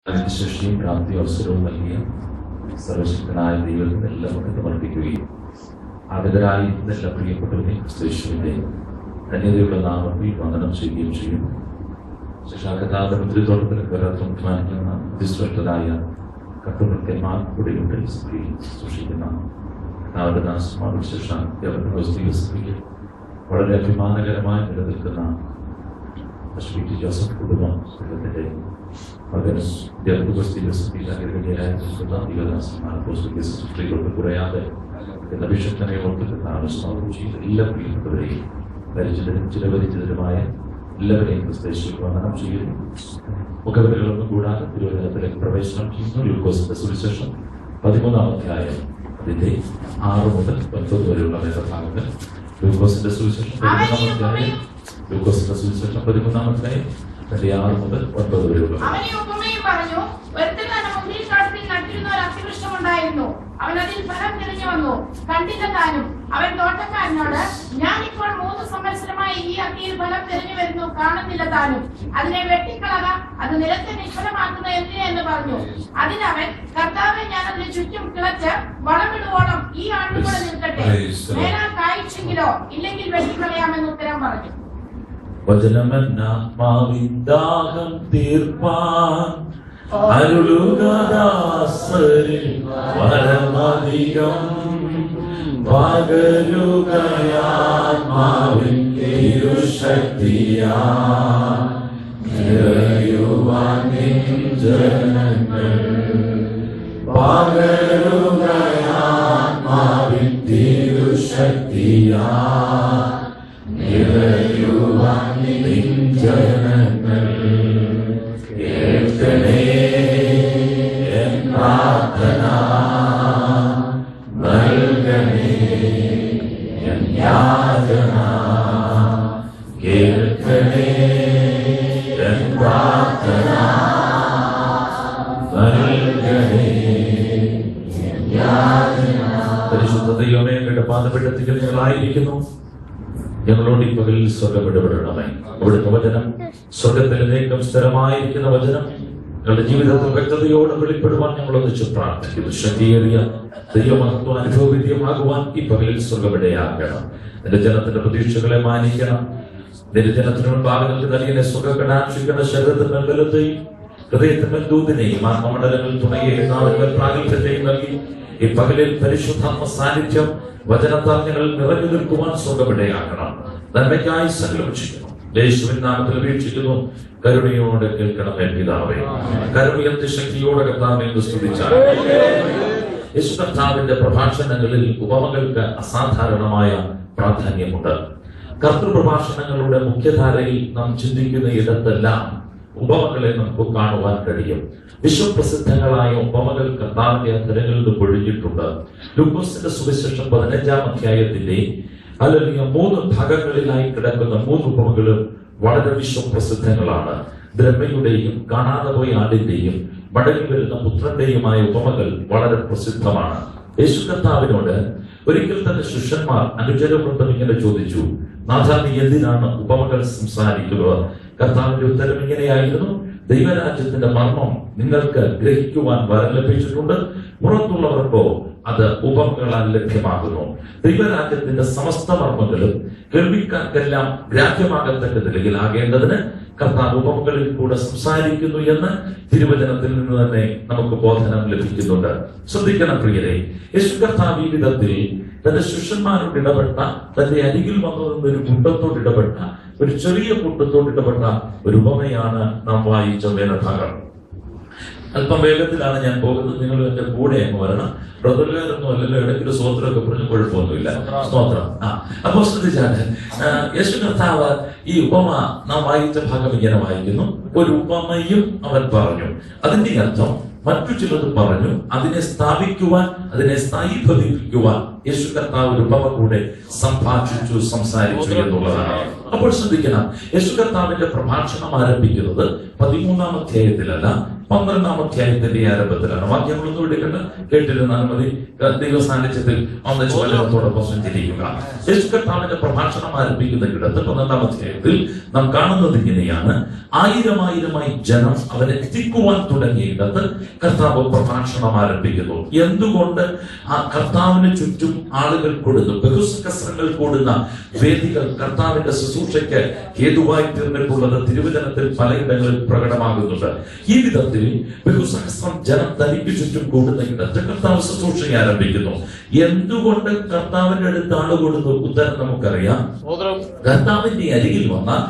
അതിനുശേഷിയും പ്രാപ്തി അവസരവും നൽകിയ സർവശക്തനായ ദൈവത്തിന് എല്ലാം സമർപ്പിക്കുകയും ആഗതരായി എല്ലാ പ്രിയപ്പെട്ടവരെ ക്രിസ്തുവിന്റെ ധന്യതയുള്ള നാമത്തിൽ വന്ദനം ചെയ്യുകയും ചെയ്യും. ശിക്ഷാകഥാന്റെ മുദ്രത്തോട്ടത്തിൽ ബഹുമാനിക്കുന്ന വിശ്വസ്തരായ കട്ടുമൃത്യന്മാർ കൂടെയുണ്ട്. സൂക്ഷിക്കുന്ന സ്ത്രീക്ക് വളരെ അഭിമാനകരമായി നിലനിൽക്കുന്ന ജോസഫ് കുടുംബം കുടുംബത്തിന്റെ മകനും സ്ത്രീകൾക്ക് കുറയാതെ എന്ന വിഷയത്തിനെ ഓർത്തിട്ടാണ് എല്ലാ പ്രിയപ്പെട്ടവരെയും പരിചിതരും ചിലവരിചിതരുമായ എല്ലാവരെയും വന്ദനം ചെയ്യുന്നു. മുഖവിലകളൊന്നും കൂടാതെ തിരുവനന്തപുരത്തിലേക്ക് പ്രവേശനം ചെയ്യുന്നു. ലൂക്കോസിന്റെ സുവിശേഷം 13-ാം അധ്യായം അതിന്റെ 6 മുതൽ 9 വരെയുള്ള വേദഭാഗങ്ങൾ. ലൂക്കോസിന്റെ സുവിശേഷം 13-ാം അധ്യായം 6 മുതൽ 9 വരെയുള്ള അവൻ അതിൽ ഫലം തിരിഞ്ഞു വന്നു. കണ്ടില്ല താനും. അവൻ തോട്ടക്കാരനോട്, ഞാൻ ഇപ്പോൾ 3 സംവത്സരമായി ഈ അത്തിയിൽ ഫലം തിരിഞ്ഞു വരുന്നു, കാണുന്നില്ല താനും. അതിനെ വെട്ടിക്കളക, അത് നിലത്തെ നിഷ്ഫലമാക്കുന്ന എന്തിനെ എന്ന് പറഞ്ഞു. അതിനവൻ, കർത്താവെ, ഞാൻ അതിന് ചുറ്റും കിളച്ച് വളമിടുവോളം ഈ ആണ്ടുകൂടെ നിൽക്കട്ടെ, മേലാൽ കായ്ച്ചെങ്കിലോ ഇല്ലെങ്കിൽ വെട്ടിക്കളയാമെന്ന് ഉത്തരം പറഞ്ഞു. വചനമെന്നാത്മാവിന്ദാഹം തീർപ്പാൻ അരുളുകദാസരിൽ വരമധികം പകരുകയാത്മാവിൻ തിരുശക്തിയാൽ നിറയുവാൻ നിൻ ജനങ്ങൾ പകരുകയാത്മാവിൻ തിരുശക്തിയാൽ നിറയുവാൻ നിൻ ജനങ്ങൾ കേൾക്കണേ എൻ പ്രാർത്ഥന, നൽകണേ എൻ യാചന. കേൾക്കണേ എൻ പ്രാർത്ഥന, നൽകണേ എൻ യാചന. പരിശുദ്ധ ദൈവമേ, അങ്ങയുടെ പാദപീഠത്തിൽ ഞങ്ങളായിരിക്കുന്നു. ഞങ്ങളോട് ഈ പകലിൽ സ്വർഗം ഇടപെടണമേ. അവിടുത്തെ വചനം സ്വർഗത്തിലേക്കും സ്ഥിരമായിരിക്കുന്ന വചനം ഞങ്ങളുടെ ജീവിതത്തിൽ വ്യക്തതയോടെ വെളിപ്പെടുവാൻ ഞങ്ങളൊന്നിച്ച് പ്രാർത്ഥിക്കുന്നു. ശക്തിയേറിയ ദൈവമഹത്വം അനുഭവവിദ്യമാകുവാൻ ഈ പകലിൽ സ്വർഗമിടയാക്കണം. നിന്റെ ജനത്തിന്റെ പ്രതീക്ഷകളെ മാനിക്കണം. നിന്റെ ജനത്തിന് മുൻപാകെ നൽകിയ സ്വർഗക്കടാക്ഷിക്കുന്ന ശരീരത്തിന് ബലത്തെയും ഹൃദയത്തിന്മേൽ ദൂതിനെയും ആത്മമണ്ഡലങ്ങളിൽ തുണയെയും പ്രാഗൽഭ്യത്തെയും നൽകി ഈ പകലിൽ പരിശുദ്ധാത്മ സാന്നിധ്യം വചനത്താൽ ഞങ്ങൾ നിറഞ്ഞു നിൽക്കുവാൻ സ്വർഗമിടയാക്കണം. നന്മയ്ക്കായി സകലം ചെയ്യുന്നു. യേശുവിൻ നാമത്തിൽ അപേക്ഷിക്കുന്നു. കരുണയോടെ കേൾക്കണമേ പിതാവേ. കരുണയത്തെ ശക്തിയോടെ കർത്താവേ എന്ന് സ്തുതിച്ചാൽ യേശു കർത്താവിന്റെ പ്രഭാഷണങ്ങളിൽ ഉപമകൾക്ക് അസാധാരണമായ പ്രാധാന്യമുണ്ട്. കർത്തൃപ്രഭാഷണങ്ങളുടെ മുഖ്യധാരയിൽ നാം ചിന്തിക്കുന്ന ഇടത്തെല്ലാം ഉപമകളെ നമുക്ക് കാണുവാൻ കഴിയും. വിശ്വപ്രസിദ്ധങ്ങളായ ഉപമകൾ കർത്താവിന്റെ അധരങ്ങളിൽ നിന്ന് പൊഴിഞ്ഞിട്ടുണ്ട്. ലൂക്കോസിന്റെ സുവിശേഷം 15-ാം അധ്യായത്തിന്റെ 3 ഭാഗങ്ങളിലായി കിടക്കുന്ന 3 ഉപമകളും വളരെ വിശ്വപ്രസിദ്ധങ്ങളാണ്. ദ്രവ്യയുടെയും കാണാതെ പോയ ആടിന്റെയും മടങ്ങി വരുന്ന പുത്രന്റെയുമായ ഉപമകൾ വളരെ പ്രസിദ്ധമാണ്. യേശു കർത്താവിനോട് ഒരിക്കൽ തന്നെ ശിഷ്യന്മാർ അനുചരവൃത്തം ഇങ്ങനെ ചോദിച്ചു, നാഥ, നീ എന്തിനാണ് ഉപമകൾ സംസാരിക്കുന്നത്? കർത്താവിന്റെ ഉത്തരം ഇങ്ങനെയായിരുന്നു, ദൈവരാജ്യത്തിന്റെ മർമ്മം നിങ്ങൾക്ക് ഗ്രഹിക്കുവാൻ വരം ലഭിച്ചിട്ടുണ്ട്, പുറത്തുള്ളവർക്കോ അത് ഉപമകളാൽ ലഭ്യമാകുന്നു. ദൈവരാജ്യത്തിന്റെ സമസ്ത മർമ്മങ്ങളും കേൾവിക്കാർക്കെല്ലാം ഗ്രാഹ്യമാകത്തക്ക നിലയിൽ ആകേണ്ടതിന് കർത്താവ് ഉപമകളിൽ കൂടെ സംസാരിക്കുന്നു എന്ന് തിരുവചനത്തിൽ നിന്ന് തന്നെ നമുക്ക് ബോധനം ലഭിക്കുന്നുണ്ട്. ശ്രദ്ധിക്കണം പ്രിയരെ, യേശു കർത്താവ് ഈ വിധത്തിൽ തന്റെ ശിഷ്യന്മാരോട് ഇടപെട്ട, തന്റെ അരികിൽ വന്നു നിന്നൊരു കൂട്ടത്തോട് ഇടപെട്ട, ഒരു ചെറിയ കൂട്ടത്തോട് ഇടപെട്ട ഒരു ഉപമയാണ് നാം വായിച്ച വേദഭാഗം. അല്പം വേഗത്തിലാണ് ഞാൻ പോകുന്നത്. നിങ്ങൾ എന്റെ കൂടെ അങ്ങ് വരണം. ബ്രദറുകാരൊന്നും അല്ലല്ലോ, ഇടയ്ക്കൊരു സ്തോത്രമൊക്കെ പറഞ്ഞ് കുഴപ്പമൊന്നുമില്ല. സ്തോത്രം. അപ്പോ ശ്രദ്ധിച്ചാൽ യേശു കർത്താവ് ഈ ഉപമ നാം വായിച്ച ഭാഗം ഇങ്ങനെ വായിക്കുന്നു. ഒരു ഉപമയും അവൻ പറഞ്ഞു. അതിന്റെ അർത്ഥം മറ്റു ചിലത് പറഞ്ഞു, അതിനെ സ്ഥാപിക്കുവാൻ, അതിനെ സ്ഥായീഭവിപ്പിക്കുവാൻ യേശു കർത്താവ് ഒരു ഉപമ കൂടെ സംസാരിച്ചു എന്നുള്ളതാണ്. അപ്പോൾ ശ്രദ്ധിക്കണം, യേശു കർത്താവിന്റെ പ്രഭാഷണം ആരംഭിക്കുന്നത് 13-ാം അധ്യായത്തിലല്ല, 12-ാം അധ്യായത്തിന്റെ ആരംഭത്തിലാണ്. വാക്യങ്ങളൊന്നും എടുക്കേണ്ട, കേട്ടിരുന്നാൽ മതി. ദൈവസാന്നിധ്യത്തിൽ ഒന്നിച്ച് വചനത്തോടൊപ്പം സഞ്ചരിക്കുക. യേശു കർത്താവിന്റെ പ്രഭാഷണം ആരംഭിക്കുന്ന ഇടത്ത് 12-ാം അധ്യായത്തിൽ നാം കാണുന്നത് ഇങ്ങനെയാണ്: ആയിരമായിരമായി ജനം അവനെ എത്തിക്കുവാൻ തുടങ്ങിയിടത്ത് കർത്താവ് പ്രഭാഷണം ആരംഭിക്കുന്നു. എന്തുകൊണ്ട് ആ കർത്താവിന് ചുറ്റും ആളുകൾ കൂടുന്നു, ബഹുസഹസ്രങ്ങൾ കൂടുന്ന വേദികൾ കർത്താവിന്റെ ശുശ്രൂഷയ്ക്ക് ഹേതുവായി തീർന്നിട്ടുള്ളത് തിരുവചനത്തിൽ പലയിടങ്ങളിൽ പ്രകടമാകുന്നുണ്ട്. ഈ വിധത്തിൽ ബഹുസഹസ്രം ജനം തനിക്ക് ചുറ്റും കൂടുന്ന ഇടത്ത് കർത്താവ് ശുശ്രൂഷ ആരംഭിക്കുന്നു. എന്തുകൊണ്ട് കർത്താവിന്റെ അടുത്ത് ആള് കൂടുന്നു? ഉത്തരം നമുക്കറിയാം. കർത്താവിന്റെ അരികിൽ വന്നാൽ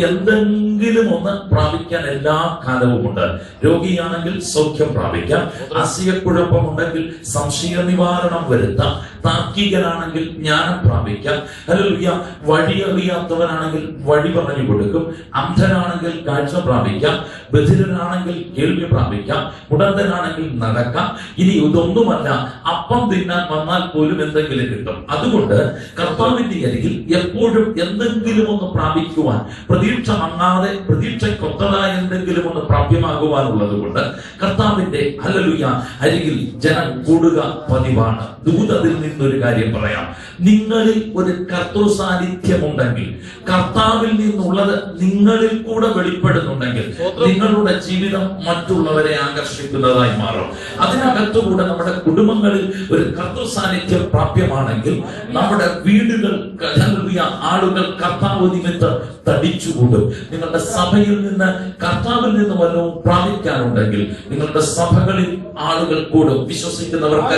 എന്തെങ്കിലും ഒന്ന് പ്രാപിക്കാൻ എല്ലാ കാലവുമുണ്ട്. രോഗിയാണെങ്കിൽ സൗഖ്യം പ്രാപിക്കാം, ആശയക്കുഴപ്പമുണ്ടെങ്കിൽ സംശയ നിവാരണം വരുത്താം, താർക്കികനാണെങ്കിൽ ജ്ഞാനം പ്രാപിക്കാം, ഹല്ലേലൂയ, വഴിയറിയാത്തവനാണെങ്കിൽ വഴി പറഞ്ഞു കൊടുക്കും, അന്ധനാണെങ്കിൽ കാഴ്ച പ്രാപിക്കാം, ബധിരനാണെങ്കിൽ കേൾവി പ്രാപിക്കാം, മുടന്തനാണെങ്കിൽ നടക്കാം. ഇനി ഇതൊന്നുമല്ല, അപ്പം തിന്നാൻ വന്നാൽ പോലും എന്തെങ്കിലും കിട്ടും. അതുകൊണ്ട് കർത്താവിന്റെ അരികിൽ എപ്പോഴും എന്തെങ്കിലും ഒന്ന് പ്രാപിക്കുവാൻ, പ്രതീക്ഷ മങ്ങാതെ പ്രതീക്ഷയ്ക്കൊത്തതായ എന്തെങ്കിലും ഒന്ന് പ്രാപ്യമാകുവാനുള്ളത് കൊണ്ട് കർത്താവിന്റെ ഹല്ലേലൂയ അരികിൽ ജനം കൂടുക പതിവാണ്. ദൂതത്തിൽ നിന്നൊരു കാര്യം പറയാം: നിങ്ങളിൽ ഒരു കർത്തൃ സാന്നിധ്യമുണ്ടെങ്കിൽ, കർത്താവിൽ നിന്നുള്ളത് നിങ്ങളിൽ കൂടെ വെളിപ്പെടുന്നുണ്ടെങ്കിൽ, നിങ്ങളുടെ ജീവിതം മറ്റുള്ളവരെ ആകർഷിക്കുന്നതായി മാറും. അതിനകത്തുകൂടെ നമ്മുടെ കുടുംബങ്ങളിൽ ഒരു കർത്തൃ സാന്നിധ്യം പ്രാപ്യമാണെങ്കിൽ നമ്മുടെ വീടുകൾ ആളുകൾ കർത്താവ് നിമിത്തം തടിച്ചുകൂടും. നിങ്ങളുടെ സഭയിൽ നിന്ന് കർത്താവിൽ നിന്ന് വല്ലതും പ്രാപിക്കാനുണ്ടെങ്കിൽ നിങ്ങളുടെ സഭകളിൽ ആളുകൾ കൂടും. വിശ്വസിക്കുന്നവർക്ക്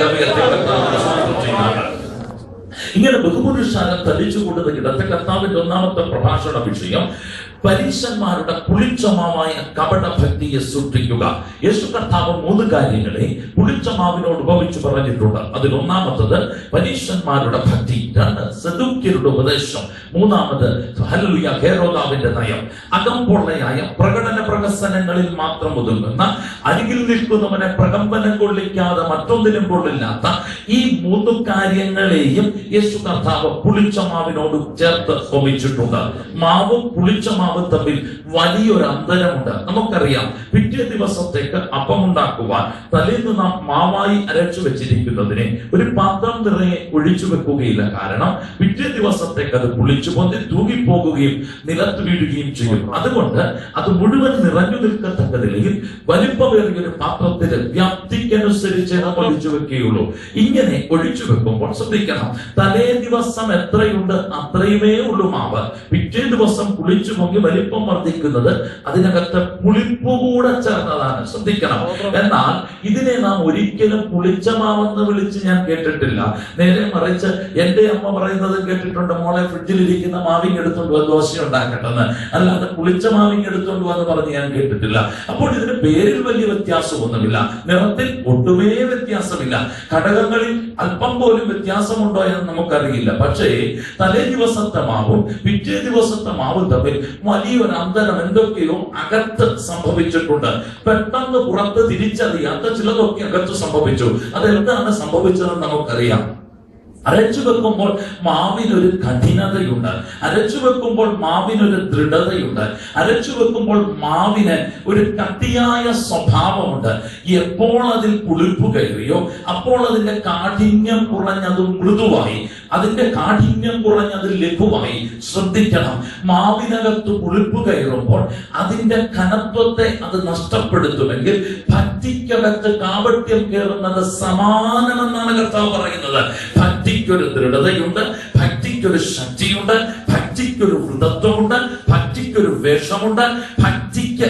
ഇങ്ങനെ ബഹുപുരുഷാരം തടിച്ചുകൂടുന്ന ഇടത്തെ കർത്താവിന്റെ ഒന്നാമത്തെ പ്രഭാഷണ വിഷയം പരീശന്മാരുടെ പുളിച്ചമാവായ കപട ഭക്തിയെ സൂക്ഷിക്കുക. യേശു കർത്താവ് 3 കാര്യങ്ങളെ പുളിച്ചമാവിനോട് ഉപമിച്ച് പറഞ്ഞിട്ടുണ്ട്. അതിലൊന്നാമത്തത് പരീശന്മാരുടെ ഭക്തി, 2 സദൂക്യരുടെ ഉപദേശം, 3 ഹല്ലേലൂയ ഹേരോദാവിന്റെ നയം. അകംപൊള്ളയായ പ്രകടന പ്രകസനങ്ങളിൽ മാത്രം ഒതുങ്ങുന്ന, അരികിൽ നിൽക്കുന്നവനെ പ്രകമ്പനം കൊള്ളിക്കാതെ മറ്റൊന്നിനും കൊള്ളില്ലാത്ത ഈ 3 കാര്യങ്ങളെയും യേശു കർത്താവ് പുളിച്ചമാവിനോട് ചേർത്ത് ഉപമിച്ചിട്ടുണ്ട്. മാവും പുളിച്ചമാവും തമ്മിൽ വലിയൊരു അന്തരമുണ്ട്. നമുക്കറിയാം, പിറ്റേ ദിവസത്തേക്ക് അപ്പം ഉണ്ടാക്കുവാൻ തലേന്ന് നാം മാവായി അരച്ചു വെച്ചിരിക്കുന്നതിനെ ഒരു പാത്രം നിറയെ ഒഴിച്ചു വെക്കുകയില്ല. കാരണം പിറ്റേ ദിവസത്തേക്ക് അത് പുളിച്ചു പൊന്തി തൂങ്ങിപ്പോകുകയും നിലത്ത് വീഴുകയും ചെയ്യും. അതുകൊണ്ട് അത് മുഴുവൻ നിറഞ്ഞു നിൽക്കത്തക്ക നിലയിൽ വലിപ്പമേറിയൊരു പാത്രത്തിൽ വ്യാപ്തിക്കനുസരിച്ച് നാം ഒഴിച്ചു വെക്കുകയുള്ളൂ. ഇങ്ങനെ ഒഴിച്ചു വെക്കുമ്പോൾ ശ്രദ്ധിക്കണം, തലേ ദിവസം എത്രയുണ്ട് അത്രയുമേ ഉള്ളൂ മാവ്. പിറ്റേ ദിവസം പുളിച്ചു പൊങ്ങി വലിപ്പം വർദ്ധിക്കുന്നത് അതിനകത്ത് പുളിപ്പ് കൂടെ ചേർന്നതാണ്. ശ്രദ്ധിക്കണം. എന്നാൽ ഇതിനെ നാം ഒരിക്കലും പുളിച്ച മാവെന്ന് വിളിച്ച് ഞാൻ കേട്ടിട്ടില്ല. നേരെ മറിച്ച് എന്റെ അമ്മ പറയുന്നത് കേട്ടിട്ടുണ്ട്: മോളെ, ഫ്രിഡ്ജിലിരിക്കുന്ന മാവിങ് എടുത്തുകൊണ്ട് വന്ന് ദോശ ഉണ്ടാക്കട്ടെന്ന്. അല്ലാതെ പുളിച്ച മാവിങ് എടുത്തുകൊണ്ട് വന്ന് പറഞ്ഞ് ഞാൻ കേട്ടിട്ടില്ല. അപ്പോൾ ഇതിന് പേരിൽ വലിയ വ്യത്യാസമൊന്നുമില്ല, നിറത്തിൽ ഒട്ടുമേ വ്യത്യാസമില്ല, ഘടകങ്ങളിൽ അല്പം പോലും വ്യത്യാസമുണ്ടോ എന്ന് നമുക്കറിയില്ല. പക്ഷേ തലേ ദിവസത്തെ മാവും പിറ്റേ ദിവസത്തെ മാവും തമ്മിൽ വലിയൊരു അന്തരം എന്തൊക്കെയോ അകത്ത് സംഭവിച്ചിട്ടുണ്ട്. പെട്ടെന്ന് പുറത്ത് തിരിച്ചറിയാത്ത ചിലതൊക്കെ അകത്ത് സംഭവിച്ചു. അതെന്താണ് സംഭവിച്ചതെന്ന് നമുക്കറിയാം. അരച്ചു വെക്കുമ്പോൾ മാവിനൊരു കഠിനതയുണ്ട്, അരച്ചു വെക്കുമ്പോൾ മാവിനൊരു ദൃഢതയുണ്ട്, അരച്ചു വെക്കുമ്പോൾ മാവിന് ഒരു കട്ടിയായ സ്വഭാവമുണ്ട്. എപ്പോൾ അതിൽ പുളിപ്പ് കയറിയോ അപ്പോൾ അതിന്റെ കാഠിന്യം കുറഞ്ഞത് മൃദുവായി, അതിന്റെ കാഠിന്യം കുറഞ്ഞത് ലഘുവായി. ശ്രദ്ധിക്കണം, മാവിനകത്ത് പുളിപ്പ് കയറുമ്പോൾ അതിന്റെ ഘനത്വത്തെ അത് നഷ്ടപ്പെടുത്തുമെങ്കിൽ ഭക്തിക്കകത്ത് കാപട്യം കയറുന്നത് സമാനമെന്നാണ് കർത്താവ് പറയുന്നത്. ഭക്തിക്കൊരു ദൃഢതയുണ്ട്, ഭക്തിക്കൊരു ശക്തിയുണ്ട്, ഭക്തിക്കൊരു വൃതത്വമുണ്ട്, ഭക്തിക്കൊരു വേഷമുണ്ട്, ഭക്തിക്ക്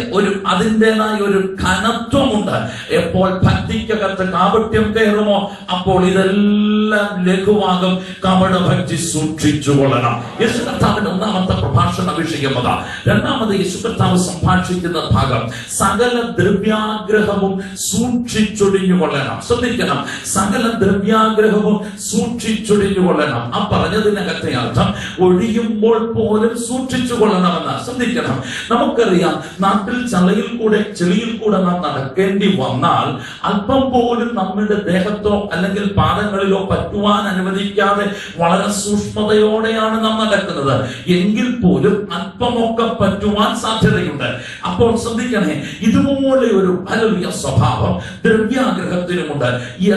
അതിൻ്റെതായ ഒരു ഘനത്വമുണ്ട്. എപ്പോൾ ഭക്തിക്കകത്ത് കാപട്യം കയറുമോ അപ്പോൾ ഇതെല്ലാം ലഘുവാകും. കപട ഭക്തി സൂക്ഷിച്ചു കൊള്ളണം. യേശു കർത്താവിന്റെ ഒന്നാമത്തെ പ്രഭാഷണ വിഷയം അതാ. രണ്ടാമത് യേശു കർത്താവ് സംഭാഷിക്കുന്ന ഭാഗം സകല ദ്രവ്യാഗ്രഹവും സൂക്ഷിച്ചൊടിഞ്ഞു കൊള്ളണം. ശ്രദ്ധിക്കണം, സകല ദ്രവ്യാഗ്രഹവും സൂക്ഷിച്ചൊടിഞ്ഞു കൊള്ളണം. ആ പറഞ്ഞതിനകത്തെ അർത്ഥം ഒഴിയുമ്പോൾ പോലും സൂക്ഷിച്ചു കൊള്ളണമെന്ന്. ശ്രദ്ധിക്കണം, നമുക്കറിയാം, നാട്ടിൽ ചളയിൽ ചെളിയിൽ കൂടെ നാം നടക്കേണ്ടി വന്നാൽ അല്പം പോലും നമ്മുടെ ദേഹത്തോ അല്ലെങ്കിൽ പാദങ്ങളിലോ പറ്റുവാൻ അനുവദിക്കാതെ വളരെ സൂക്ഷ്മതയോടെയാണ് നാം നടക്കുന്നത്. എങ്കിൽ പോലും അല്പമൊക്കെ പറ്റുവാൻ സാധ്യതയുണ്ട്. അപ്പോൾ ശ്രദ്ധിക്കണേ, ഇതുപോലെ ഒരു ഹല്ലേലൂയ സ്വഭാവം ദ്രവ്യാഗ്രഹത്തിനുമുണ്ട്.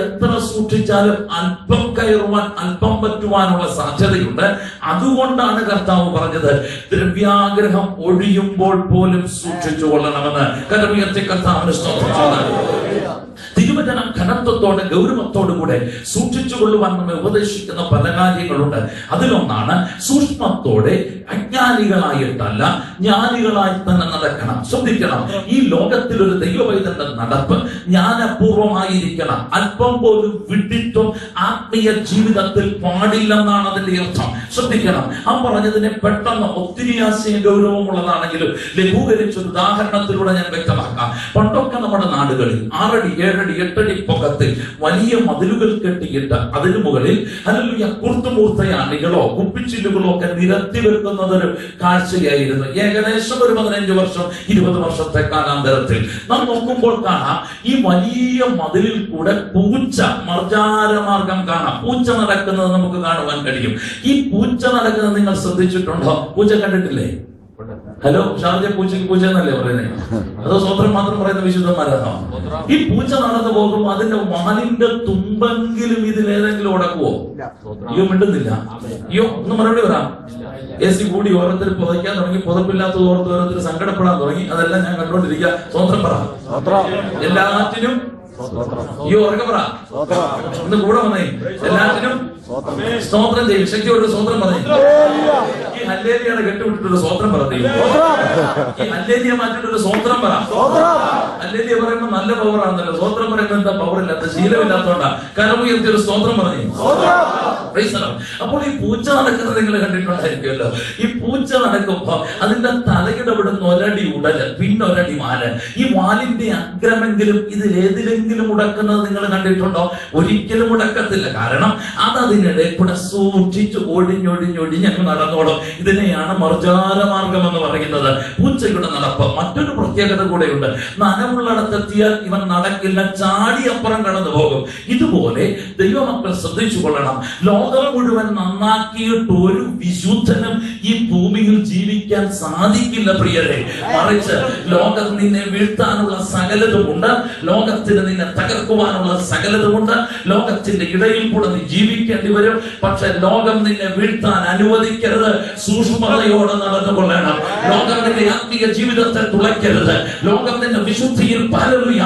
എത്ര സൂക്ഷിച്ചാലും അല്പം കയറുവാൻ, അല്പം പറ്റുവാനുള്ള സാധ്യതയുണ്ട്. അതുകൊണ്ടാണ് കർത്താവ് പറഞ്ഞത്, ദ്രവ്യാഗ്രഹം ഒഴിയുമ്പോൾ പോലും സൂക്ഷിച്ചു കൊള്ളണമെന്ന്. കരമുയർത്തി കർത്താവിന് സ്തോത്രം ചെയ്യുന്നു. തിരുവചനം ഘനത്വത്തോടെ ഗൗരവത്തോടു കൂടെ സൂക്ഷിച്ചു കൊള്ളുവാൻ നമ്മെ ഉപദേശിക്കുന്ന പല കാര്യങ്ങളുണ്ട്. അതിലൊന്നാണ് സൂക്ഷ്മത്തോടെ അജ്ഞാനികളായിട്ടല്ല ജ്ഞാനികളായി തന്നെ നടക്കണം. ശ്രദ്ധിക്കണം, ഈ ലോകത്തിൽ ഒരു ദൈവവൈതന്റെ നടപ്പ് ജ്ഞാനപൂർവമായിരിക്കണം. അല്പം പോലും വിഡിത്വം ആത്മീയ ജീവിതത്തിൽ പാടില്ലെന്നാണ് അതിന്റെ അർത്ഥം. ശ്രദ്ധിക്കണം, ആ പറഞ്ഞതിനെ പെട്ടെന്ന് ഒത്തിരി ആശയം ഗൗരവമുള്ളതാണെങ്കിലും ലഘൂകരിച്ചൊരു ഉദാഹരണത്തിലൂടെ ഞാൻ വ്യക്തമാക്കാം. പണ്ടൊക്കെ നമ്മുടെ നാടുകളിൽ 6 അടി 7 അടി 8 അടി പൊക്കത്തിൽ വലിയ മതിലുകൾ കെട്ടിയിട്ട് അതിനു മുകളിൽ ഹല്ലേലൂയ കുർത്തുമൂർത്തയാണികളോ കുപ്പിച്ചില്ലുകളോ ഒക്കെ നിരത്തി വെക്കുന്നതൊരു കാഴ്ചയായിരുന്നു. ഏകദേശം ഒരു 15 വർഷം 20 വർഷത്തെ കാലാന്തരത്തിൽ നാം നോക്കുമ്പോൾ കാണാം, ഈ വലിയ മതിലിൽ കൂടെ പൂച്ച മർജാരമാർഗം കാണാം. പൂച്ച നടക്കുന്നത് നമുക്ക് കാണുവാൻ കഴിയും. ഈ പൂച്ച നടക്കുന്നത് നിങ്ങൾ ശ്രദ്ധിച്ചിട്ടുണ്ടോ? പൂച്ച കണ്ടിട്ടില്ലേ? ഹലോ, ഷാർജ പൂച്ചയ്ക്ക് പൂച്ച എന്നല്ലേ പറയുന്നത്? അതോ സ്വത്രം മാത്രം പറയുന്ന വിശുദ്ധന്മാരാണോ? ഈ പൂച്ച നടന്നു പോകുമ്പോൾ അതിന്റെ വാലിന്റെ തുമ്പെങ്കിലും ഇതിലേതെങ്കിലും ഉടക്കുവോ? അയ്യോ, മിണ്ടുന്നില്ല. അയ്യോ, ഒന്ന് മറുപടി വരാം. AC കൂടി ഓരോരുത്തർ പുതയ്ക്കാൻ തുടങ്ങി, പുതപ്പില്ലാത്തത് ഓർത്ത് ഓരോരുത്തർ സങ്കടപ്പെടാൻ തുടങ്ങി. അതെല്ലാം ഞാൻ കണ്ടുകൊണ്ടിരിക്കുക. സ്വത്രം പറ. എല്ലാറ്റിനും അയ്യോ ഉറക്കെ പറ. ഒന്ന് കൂടെ വന്നേ. എല്ലാറ്റിനും സ്തോത്രം ചെയ്യും. ശക്തിയോട് സ്തോത്രം പറഞ്ഞു. ഈ ഹല്ലേലൂയയുടെ കെട്ടുവിട്ടിട്ടൊരു സ്തോത്രം പറഞ്ഞു. ഈ ഹല്ലേലൂയ മാറ്റിട്ടൊരു സ്തോത്രം പറ. ഹല്ലേലൂയ പറയുമ്പോൾ നല്ല പവറാണല്ലോ. സ്തോത്രം പറയുമ്പോൾ എന്താ പവറില്ലാത്ത, ശീലമില്ലാത്തോണ്ടാ. കരമുയർത്തി ഒരു സ്തോത്രം പറഞ്ഞു. അപ്പോൾ ഈ പൂച്ച നടക്കുന്നത് നിങ്ങൾ കണ്ടിട്ടുണ്ടായിരിക്കുമല്ലോ. ഈ പൂച്ച നടക്കുമ്പോ അതിന്റെ തലയുടെ അവിടെ നിന്ന് ഒരടി ഉടല്, പിന്നെ ഒരടി വാല്. ഈ വാലിന്റെ അഗ്രമെങ്കിലും ഇതിലേതിലെങ്കിലും ഉടക്കുന്നത് നിങ്ങൾ കണ്ടിട്ടുണ്ടോ? ഒരിക്കലും ഉടക്കത്തില്ല. കാരണം അത് അതിനിടെ കൂടെ സൂക്ഷിച്ച് ഒഴിഞ്ഞൊഴിഞ്ഞൊഴിഞ്ഞങ്ങ് നടന്നോളും. ഇതിനെയാണ് മർജാരമാർഗം എന്ന് പറയുന്നത്. പൂച്ചയുടെ നടപ്പ് മറ്റൊരു പ്രത്യേകത കൂടെയുണ്ട്. നനവുള്ളിടത്തെത്തിയാൽ ഇവൻ നടക്കില്ല, ചാടിയപ്പുറം കടന്നു പോകും. ഇതുപോലെ ദൈവമക്കൾ ശ്രദ്ധിച്ചു കൊള്ളണം. ലോകം മുഴുവൻ നന്നാക്കിയിട്ട് ഒരു വിശുദ്ധനും ഈ ഭൂമിയിൽ ജീവിക്കാൻ സാധിക്കില്ല പ്രിയരെ. മറിച്ച് ലോകം നിന്നെ വീഴ്ത്താനുള്ള സകലതുമുണ്ട്, ലോകത്തിന് നിന്നെ തകർക്കുവാനുള്ള സകലതുമുണ്ട്. ലോകത്തിന്റെ ഇടയിൽ കൂടെ നീ ജീവിക്കേണ്ടി വരും. പക്ഷെ ലോകം നിന്നെ വീഴ്ത്താൻ അനുവദിക്കരുത്. സൂക്ഷ്മതയോടെ നടന്നുകൊള്ളണം. ലോകം നിന്റെ ആത്മീയ ജീവിതത്തെ തുളയ്ക്കരുത്. ലോകം നിന്റെ വിശുദ്ധിയിൽ ഹല്ലേലൂയ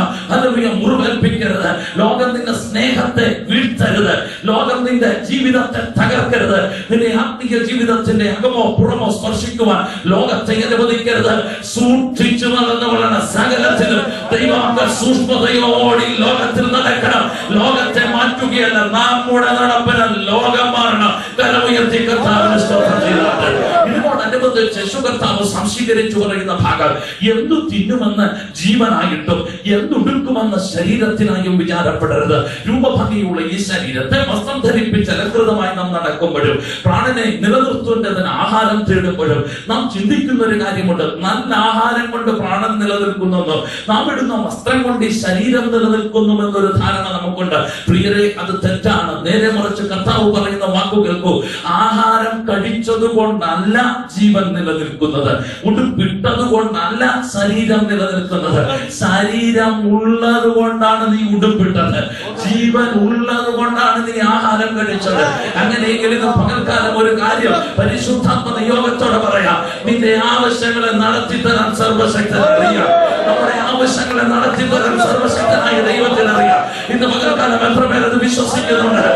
മുറിവേൽപ്പിക്കരുത്. ലോകം നിന്റെ സ്നേഹത്തെ വീഴ്ത്തരുത്. ലോകം നിന്റെ ജീവിതത്തെ തകർക്കരുത്. നിന്റെ ആത്മീയ ജീവിതത്തിന്റെ അകമോ പുറമോ സ്പർശിക്കുവാൻ ലോകത്തെ അനുവദിക്കരുത്. സൂക്ഷിച്ചു നടന്നുകൊള്ളണം. സകലത്തിലും ദൈവമക്കൾ സൂക്ഷ്മതയോടെ ലോകത്തിൽ നടക്കണം. ലോകത്തെ മാറ്റുകയല്ല, നമ്മുടെ നടപ്പിന് ലോകം മാറണം. കരമുയർത്തി കർത്താവിന് സ്തോത്രം ചെയ്തിട്ട് ഇതിനോടനുബന്ധിച്ച് യേശു കർത്താവ് സംശീകരിച്ചു പറയുന്ന ഭാഗം, എന്തു തിന്നുമെന്ന് ജീവനായിട്ടും എന്തുടുക്കുമെന്ന് ശരീരത്തിനായും വിചാരപ്പെടരുത്. രൂപഭംഗിയുള്ള ഈ ശരീരത്തെ വസ്ത്രം ധരിപ്പിച്ച് അലങ്കൃതമായി നാം നടക്കുമ്പോഴും പ്രാണനെ നിലനിർത്തുന്നതിന് ആഹാരം തേടുമ്പോഴും നാം ചിന്തിക്കുന്ന ഒരു കാര്യമുണ്ട്. നല്ല ആഹാരം കൊണ്ട് പ്രാണൻ നിലനിൽക്കുന്നെന്നോ നാം ഇടുന്ന വസ്ത്രം കൊണ്ട് ഈ ശരീരം നിലനിൽക്കുന്നുവെന്നൊരു ധാരണ നമുക്കുണ്ട്. പ്രിയരെ, അത് തെറ്റാണ്. നേരെ മറിച്ച് കർത്താവ് പറയുന്ന വാക്കു കേൾക്കൂ. ആഹാരം കഴിച്ചത് കൊണ്ടല്ല ജീവൻ നിലനിൽക്കുന്നത്, ഉടുപ്പിട്ടത് കൊണ്ടല്ല ശരീരം നിലനിൽക്കുന്നത്. ശരീരം ഉള്ളത് കൊണ്ടാണ് നീ ഉടുപ്പിട്ടത്, ജീവൻ ഉള്ളത് കൊണ്ടാണ് നീ ആഹാരം കഴിച്ചത്. അങ്ങനെയെങ്കിൽ ഇന്ന് പകൽക്കാലം ഒരു കാര്യം പരിശുദ്ധാത്മ നിയോഗത്തോടെ പറയാം. നിന്റെ ആവശ്യങ്ങളെ നടത്തി തരാൻ സർവശക്തനറിയാം. നമ്മുടെ ആവശ്യങ്ങളെ നടത്തി തരാൻ സർവശക്തനായ ദൈവത്തിനറിയാം. ഇന്ന് പകൽക്കാലം എത്ര പേരത് വിശ്വസിക്കുന്നുണ്ട്?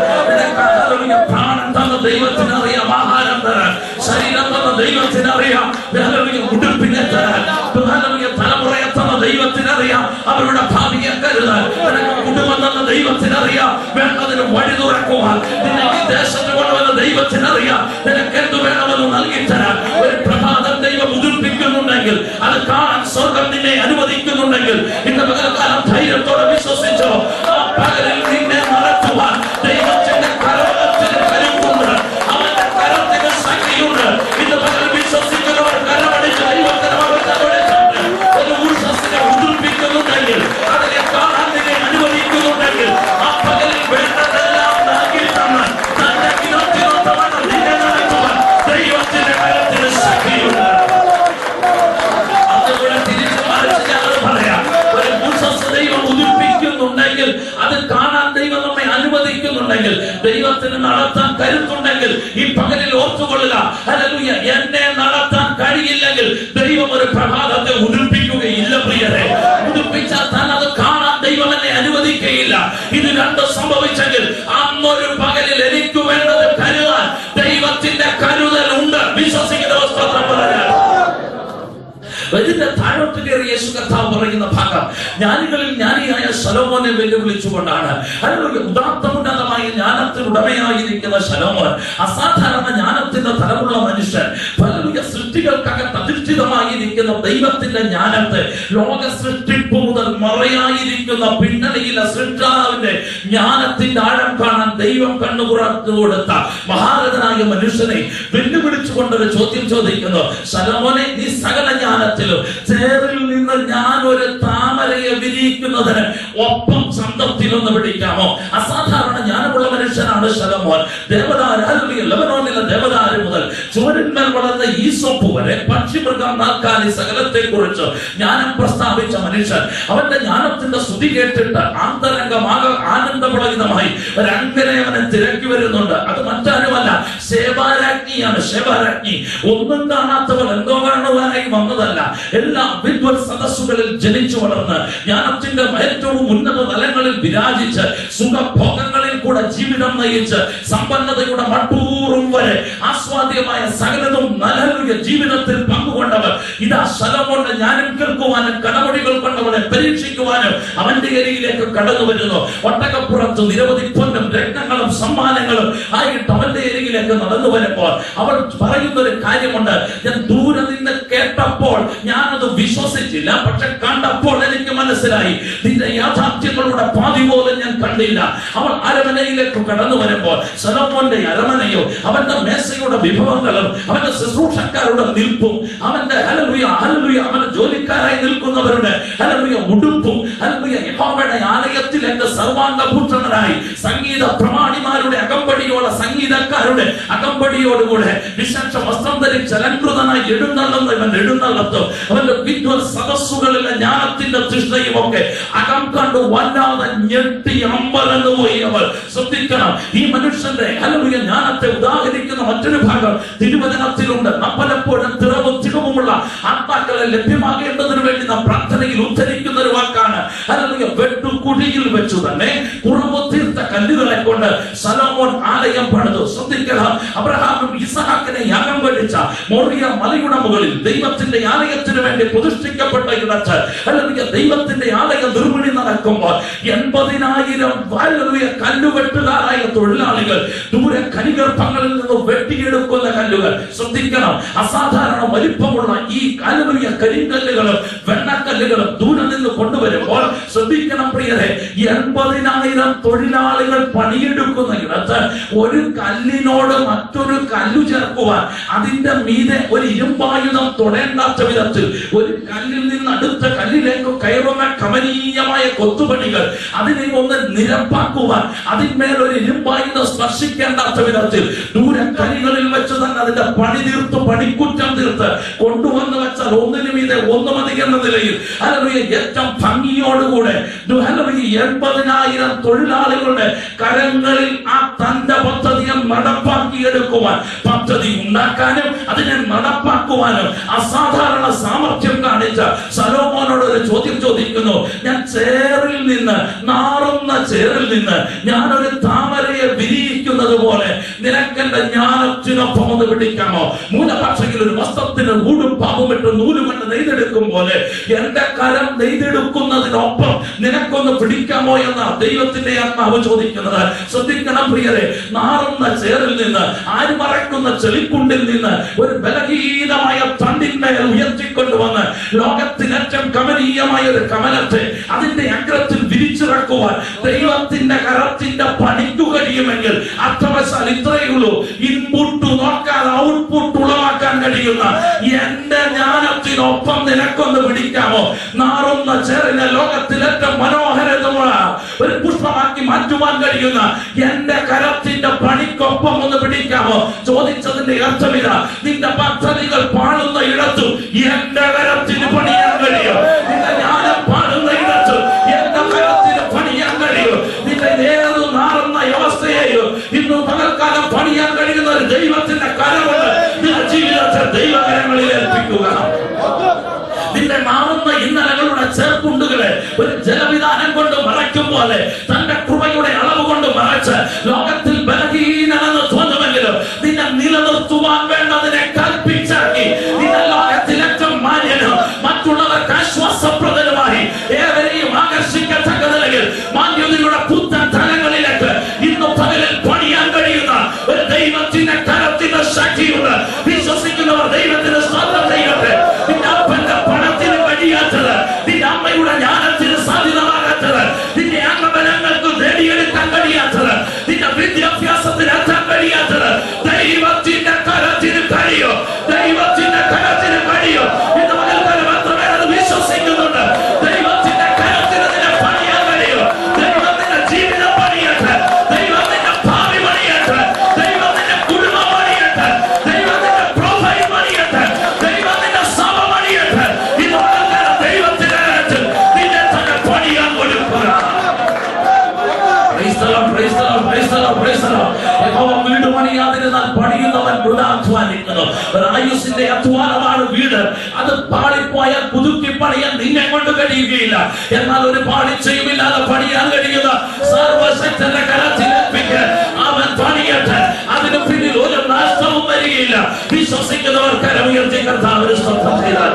പ്രാണൻ തന്ന ദൈവത്തിനറിയാം ആഹാരം തരാൻ, ശരീരം തന്ന ദൈവത്തിനറിയാം ഉടുപ്പിനെ തരാൻ, തലമുറയെ തന്ന ദൈവത്തിനറിയാം അവരുടെ ഭാവിയെ കരുതാൻ, കുടുംബം തന്ന ദൈവത്തിനറിയാം വേണ്ടതിന് വഴി തുറക്കുവാൻ, നിന്നെ ഈ ദേശത്ത് കൊണ്ടുവന്ന ദൈവത്തിനറിയാം നിനക്ക് എന്ത് വേണമെന്ന് നൽകിത്തരാൻ. ഒരു പ്രഭാതം ദൈവം ഉദിപ്പിക്കുന്നുണ്ടെങ്കിൽ, അത് കാണാൻ സ്വർഗം നിന്നെ അനുവദിക്കുന്നുണ്ടെങ്കിൽ, ഇന്ന് പകൽക്കാലം ധൈര്യത്തോടെ വിശ്വസിച്ചോ. ആ പകലിൽ നിന്നെ നടത്തുവാൻ ദൈവത്തിന്റെ കരത്തിന് കരുത്തുണ്ട്, അവന്റെ കരത്തിന് ശക്തിയുണ്ട്. ഇന്ന് പകൽ വിശ്വസിക്കുന്നവർ കരമടിച്ച് ദൈവത്തിന് ഒരു ഊർജ്ജത്തിന് പറയുന്നുണ്ടെങ്കിൽ, അത് കാണാൻ ദൈവം നമ്മെ അനുവദിക്കുന്നുണ്ടെങ്കിൽ, ദൈവത്തിന് നടത്താൻ കരുത്തുണ്ടെങ്കിൽ, ഈ പകലിൽ ഓർത്തുകൊള്ളുക, ഹല്ലേലൂയ, എന്നെ നടത്താൻ കഴിയില്ലെങ്കിൽ ദൈവം ഒരു പ്രഭാതത്തെ ഉദിപ്പിക്കുകയില്ല പ്രിയരെ. ഉദിപ്പിച്ചാൽ താൻ അത് കാണാൻ ദൈവം എന്നെ അനുവദിക്കുകയില്ല. ഇത് രണ്ടും സംഭവിച്ചെങ്കിൽ അന്നൊരു പകലിൽ എനിക്ക് വേണ്ടത് കരുതാൻ ദൈവത്തിന്റെ കരുതലുണ്ട്. വിശ്വസിക്കുന്ന സ്തോത്രം പറയാൻ. ഇതിന്റെ താഴോട്ട് കയറി യേശു കർത്താവ് പറയുന്ന ഭാഗം ജ്ഞാനികളിൽ ജ്ഞാനിയായ ശലോമോനെ വെല്ലുവിളിച്ചുകൊണ്ടാണ്. ഉദാത്തമുന്നതമായ ജ്ഞാനത്തിന് ഉടമയായിരിക്കുന്ന ശലോമോൻ, അസാധാരണ ജ്ഞാനത്തിന്റെ തലമുള്ള മനുഷ്യൻ, പല സൃഷ്ടികൾക്കകത്ത് അധിഷ്ഠിതമായിരിക്കുന്ന ദൈവത്തിന്റെ ജ്ഞാനത്തെ, ലോക സൃഷ്ടിപ്പ് മുതൽ മറയായിരിക്കുന്ന പിന്നണിയിലെ സൃഷ്ടാവിന്റെ ജ്ഞാനത്തിന്റെ ആഴം കാണാൻ ദൈവം കണ്ണുകുറച്ചു കൊടുത്ത മഹാരഥനായ മനുഷ്യനെ വെല്ലുവിളിച്ചുകൊണ്ടൊരു ചോദ്യം ചോദിക്കുന്നു. ശലോമോനെ, നീ സകല ജ്ഞാനത്തിൽ ചേറിൽ നിന്ന് ഞാൻ ഒരു താമരയെ വിരിയിക്കുന്നതിന് ഒപ്പം ചന്തത്തിലൊന്ന് പിടിക്കാമോ? അസാധാരണ ജ്ഞാനമുള്ള മനുഷ്യനാണ് ശലോമോൻ. ലെബനോനിലെ ദേവദാരു മുതൽ ചുവരിന്മേൽ വളർന്ന ഈസോപ്പ് വരെ പക്ഷിമൃഗം നാൽക്കാലി സകലത്തെ കുറിച്ച് ജ്ഞാനം പ്രസ്താവിച്ച മനുഷ്യൻ. അവന്റെ ജ്ഞാനത്തിന്റെ സ്തുതി കേട്ടിട്ട് ആന്തരംഗമാകെ ആനന്ദപളകിതമായി ഒരങ്ങനെ അവനെ തിരക്കി വരുന്നുണ്ട്. അത് മറ്റാരുമല്ല, ശേബാരാജ്ഞിയാണ്. ശേബാരാജ്ഞി ഒന്നും കാണാത്തവർ എന്തോ കാണുവാനായി വന്നതല്ല. എല്ലാ വിദ്വത് സദസ്സുകളിൽ ജനിച്ചു വളർന്ന് ജ്ഞാനത്തിന്റെ ഏറ്റവും ഉന്നത തലങ്ങളിൽ വിരാജിച്ച് സുഖഭോഗങ്ങളിൽ കൂടെ ജീവിതം നയിച്ച് സമ്പന്നതയുടെ മട്ടൂറും വരെ ആസ്വാദ്യമായ സകലതും നല്ലൊരു ജീവിതത്തിൽ പങ്കുകൊണ്ടവർ ഇതാ ശലോമോന്റെ ജ്ഞാനം കേൾക്കുവാനും കടമൊഴികൾ കൊണ്ടവനെ പരീക്ഷിക്കുവാനും അവന്റെ അരികിലേക്ക് കടന്നു വരുന്നു. ഒട്ടകപ്പുറത്ത് നിരവധി പൊന്നും രത്നങ്ങളും സമ്മാനങ്ങളും ആയിട്ട് അവന്റെ അരികിലേക്ക് നടന്നു വരുമ്പോൾ അവൾ പറയുന്ന ഒരു കാര്യമുണ്ട്. ഞാൻ ദൂരെ നിന്ന് കേട്ടപ്പോൾ ഞാനത് വിശ്വസിച്ചില്ല, പക്ഷെ കണ്ടപ്പോൾ എനിക്ക് മനസ്സിലായി നിന്റെ യാഥാർത്ഥ്യങ്ങളുടെ പാതി പോലും ഞാൻ കണ്ടില്ല. അവൾ അരമനയിലേക്ക് കടന്നു വരുമ്പോൾ ശലോമോന്റെ അരമനയോ അവന്റെ മേശയുടെ വിഭവങ്ങളും അവന്റെ ശുശ്രൂഷക്കാരുടെ നിൽപ്പും അവന്റെ ഹല്ലേലൂയ ഹല്ലേലൂയ അവന്റെ ജോലിക്കാരായി നിൽക്കുന്നവരുടെ ഹല്ലേലൂയ ഉടുപ്പും ഹല്ലേലൂയ യഹോവയുടെ ആലയത്തിൽ എന്റെ സർവാംഗഭൂഷണനായി സംഗീത പ്രമാണിമാരുടെ അകമ്പടിയോടെ സംഗീതക്കാരുടെ അകമ്പടിയോടുകൂടെ വിശേഷ വസ്ത്രം ധരിച്ച് അലങ്കൃതനായി എഴുന്നള്ളത്തും അവന്റെ വിദ്വത് സദസ്സുകളിലെ ജ്ഞാനത്തിന്റെ തൃഷ്ണയും ഒക്കെ അകം കണ്ടു വല്ലാതെ ഞെട്ടി അമ്പരന്നു പോയി അവൾ. ശ്രദ്ധിക്കണം, ഈ മനുഷ്യന്റെ ഹല്ലേലൂയ ജ്ഞാനത്തെ ഉദാഹരിക്കുന്ന മറ്റൊരു ഭാഗം തിരുവചനത്തിലുണ്ട്. പലപ്പോഴും തിറവും തികവുമുള്ള ആത്മാക്കളെ ലഭ്യമാകേണ്ടതിന് വേണ്ടി നാം പ്രാർത്ഥനയിൽ ഉദ്ധരിക്കുന്ന ഒരു വാക്കാണ് ഹല്ലേലൂയ. വെട്ടുകുഴിയിൽ വെച്ചു തന്നെ കുറവ് തീർത്ത കല്ലുകളെ കൊണ്ട് ശലോമോൻ ആലയം പണിതു. ശ്രദ്ധിക്കണം, അബ്രഹാമും ഇസഹാക്കിനെ യാഗം കഴിച്ച മോറിയ മലയുടെ മുകളിൽ ദൈവത്തിന്റെ ആലയത്തിന് വേണ്ടി പ്രതിഷ്ഠിക്കപ്പെട്ട ഇടത്ത് ഹല്ലേലൂയ ദൈവത്തിന്റെ ആലയ നിർമ്മിതി നടക്കുമ്പോൾ 80,000 കല്ലുവെട്ടുകാരായ തൊഴിലാളികൾ ദൂരെ ഖനിഗർഭങ്ങളിൽ നിന്ന് വെട്ടിയെടുക്കുന്ന കല്ലുകൾ. ശ്രദ്ധിക്കണം, അസാധാരണ വലിപ്പമുള്ള ഈ ഹല്ലേലൂയ കരിങ്കല്ലുകളും വെണ്ണക്കല്ലുകളും ദൂരെ നിന്ന് കൊണ്ടുവരുമ്പോൾ ശ്രദ്ധിക്കണം പ്രിയരെ, 80,000 തൊഴിലാളികൾ പണിയെടുക്കുന്ന ഇടത്ത് ഒരു കല്ലിനോട് മറ്റൊരു കല്ലു ചേർക്കുവാൻ അതിന്റെ മീതെ ഒരു ഇരുമ്പായുധം തൊടേണ്ടാത്ത വിധത്തിൽ ഒരു കല്ലിൽ നിന്ന് അടുത്ത കല്ലിലേക്ക് കയറുന്ന കമനീയമായ കൊത്തുപണികൾ അതിനെ ഒന്ന് നിരപ്പാക്കുവാൻ അതിന്മേൽ ഒരു ഇരുമ്പായുധം സ്പർശിക്കേണ്ടാത്ത വിധത്തിൽ ദൂരെ കലികളിൽ വെച്ച് തന്നെ അതിന്റെ പണി തീർത്ത് പണിക്കുറ്റം തീർത്ത് കൊണ്ടുവന്ന് വെച്ചാൽ ഒന്നിനു മീതെ ഒന്നും അധികം എന്ന നിലയിൽ ഹല്ലേലൂയ ഏറ്റവും ഭംഗിയോടുകൂടെ 80,000 തൊഴിലാളികളുടെ കരങ്ങളിൽ ആ തന്റെ പദ്ധതിയെ നടപ്പാക്കിയെടുക്കുവാൻ, പദ്ധതി ഉണ്ടാക്കാനും അതിനെ നടപ്പാക്കുവാനും അസാധാരണ സാമർഥ്യം കാണിച്ച ശലോമോനോട് ഒരു ചോദ്യം ചോദിക്കുന്നു. ഞാൻ ചേറിൽ നിന്ന്, നാറുന്ന ചേറിൽ നിന്ന് ഞാനൊരു താമരയെ വിരിയിക്കുന്നത് പോലെ നിനക്കെന്റെ ജ്ഞാനത്തിനൊപ്പം ഒന്ന് പിടിക്കാമോ? മൂലഭാഷയിൽ ഒരു വസ്ത്രത്തിന് ഊടും പാവുമിട്ട് നൂലുകൊണ്ട് നെയ്തെടുക്കും പോലെ എന്റെ കരം നെയ്തെടുക്കുന്നതിനൊപ്പം നിനക്കൊന്ന് പിടിക്കാമോ എന്ന ദൈവത്തിന്റെ ആത്മാവ് ചോദിക്കുന്നത്. ശ്രദ്ധിക്കണം പ്രിയരെ, നാറുന്ന ചേറിൽ നിന്ന്, ആരുമറക്കുന്ന ചെളിക്കുണ്ടിൽ നിന്ന് ഒരു ബലഹീനമായ തണ്ടിന്മേൽ ഉയർത്തിക്കൊണ്ടുവന്ന് ലോകത്തിനേറ്റവും കമനീയമായ ഒരു കമലത്തെ അതിന്റെ അഗ്രത്തിൽ വിരിച്ചിറക്കുവാൻ ദൈവത്തിന്റെ കരത്തിന്റെ പണിക്കു കഴിയുമെങ്കിൽ അർത്ഥവശാൽ ഇത്രയേ ഉള്ളൂ. ഇൻപുട്ട് നോക്കാൻ ഔട്ട്പുട്ട് ഉളവാക്കാൻ കഴിയുന്ന എന്റെ ജ്ഞാനത്തിനൊപ്പം നിനക്കൊന്ന് പിടിക്കാമോ? നാറുന്ന ചേറിനെ ലോകത്തിൽ ഏറ്റവും മനോഹരമായ ഒരു പുഷ്പമാക്കി മാറ്റുവാൻ കഴിയുന്ന എന്റെ കരത്തിന്റെ പണിക്കൊപ്പം ഒന്ന് പിടിക്കാമോ? ചോദിച്ചതിന്റെ അർത്ഥമില്ല. നിന്റെ പദ്ധതികൾ പാടുന്ന ഇടത്തും എന്റെ കരത്തിന് പണിയാൻ കഴിയും. നിന്റെ ജ്ഞാനം പാടുന്ന ഇടത്തും എന്റെ കരത്തിന് പണിയാൻ മേഘങ്ങളെ ഒരു ജലവിധാനം കൊണ്ട് മറയ്ക്കും പോലെ തന്റെ കൃപയുടെ അളവ് കൊണ്ട് മറച്ച് ലോകത്തിൽ ബലഹീനമെന്ന് തോന്നുമെങ്കിലും നിന്നെ നിലനിർത്തുവാൻ വേണ്ടതിനെ കൽപ്പിച്ചാക്കി നിന്നെ ലോകത്തിൽ ഏറ്റവും മാന്യനും മറ്റുള്ളവർക്ക് ആശ്വാസപ്രദനുമായി ഏവരെയും ആകർഷിക്കത്തക്ക നിലയിൽ മാന്യതയുടെ പുത്തൻ തലങ്ങളിലേക്ക് ഇന്ന് പകലിൽ പണിയാൻ കഴിയുന്ന ഒരു ദൈവത്തിന്റെ കരത്തിന്റെ ശക്തിയുണ്ട്. വിശ്വസിക്കുന്നവർ ദൈവത്തിന് സ്തോത്രം ചെയ്യട്ടെ. നിന്റെ അപ്പന്റെ പണത്തിന് കഴിയാത്തത്, നിന്റെ അമ്മയുടെ ജ്ഞാനത്തിന് സാധ്യതമാകാത്തത്, നിന്റെ അംഗബലങ്ങൾക്ക് നേടിയെടുക്കാൻ കഴിയാത്തത്, നിന്റെ വിദ്യാഭ്യാസത്തിന് എത്താൻ കഴിയാത്തത് ദൈവത്തിന്റെ കരത്തിന് കഴിയോ, ദൈവത്തിന്റെ കരത്തിന് കഴിയോ. ഇന്ന് മകൾക്കാരെ മാത്രമേ അത് വിശ്വസിക്കുന്നുണ്ട്. ദൈവത്തിന്റെ കരത്തിന് നിന്നെ പണിയാൻ കഴിയോ. ദൈവത്തിന്റെ ജീവിതം പണിയട്ടെ, ദൈവത്തിന്റെ ഭാവി പണിയട്ടെ, ദൈവത്തിന്റെ കുടുംബം പണിയട്ടെ, ദൈവത്തിന്റെ പ്രൊഫൈൽ പണിയട്ടെ, ദൈവത്തിന്റെ സഭ പണിയട്ടെ. ഇന്ന് മകൾക്കാരെ ദൈവത്തിന്റെ കരത്തിൽ നിന്നെ തന്നെ പണിയാൻ കൊടുക്കുക. വീട് പണിയാതിരുന്നാൽ പണിയുന്നവൻ വൃഥാധ്വാനിക്കുന്നു. ആയുസിന്റെ അധ്വാനമാണ് വീട്. അത് പാളിപ്പോയാൽ പുതുക്കി പണിയാൻ നിന്നെ കൊണ്ട് കഴിയുകയില്ല. എന്നാൽ ഒരു പാളിച്ചയുമില്ലാതെ പണിയാൻ കഴിയുന്ന സർവശക്തന്റെ കരത്തിലേൽപ്പിക്ക് അവൻ പണിയട്ടെ. അതിന് പിന്നിൽ ഒരു നാശവും വരികയില്ല. വിശ്വസിക്കുന്നവർ കരമുയർത്തി കർത്താവിന് സ്തോത്രം ചെയ്താൽ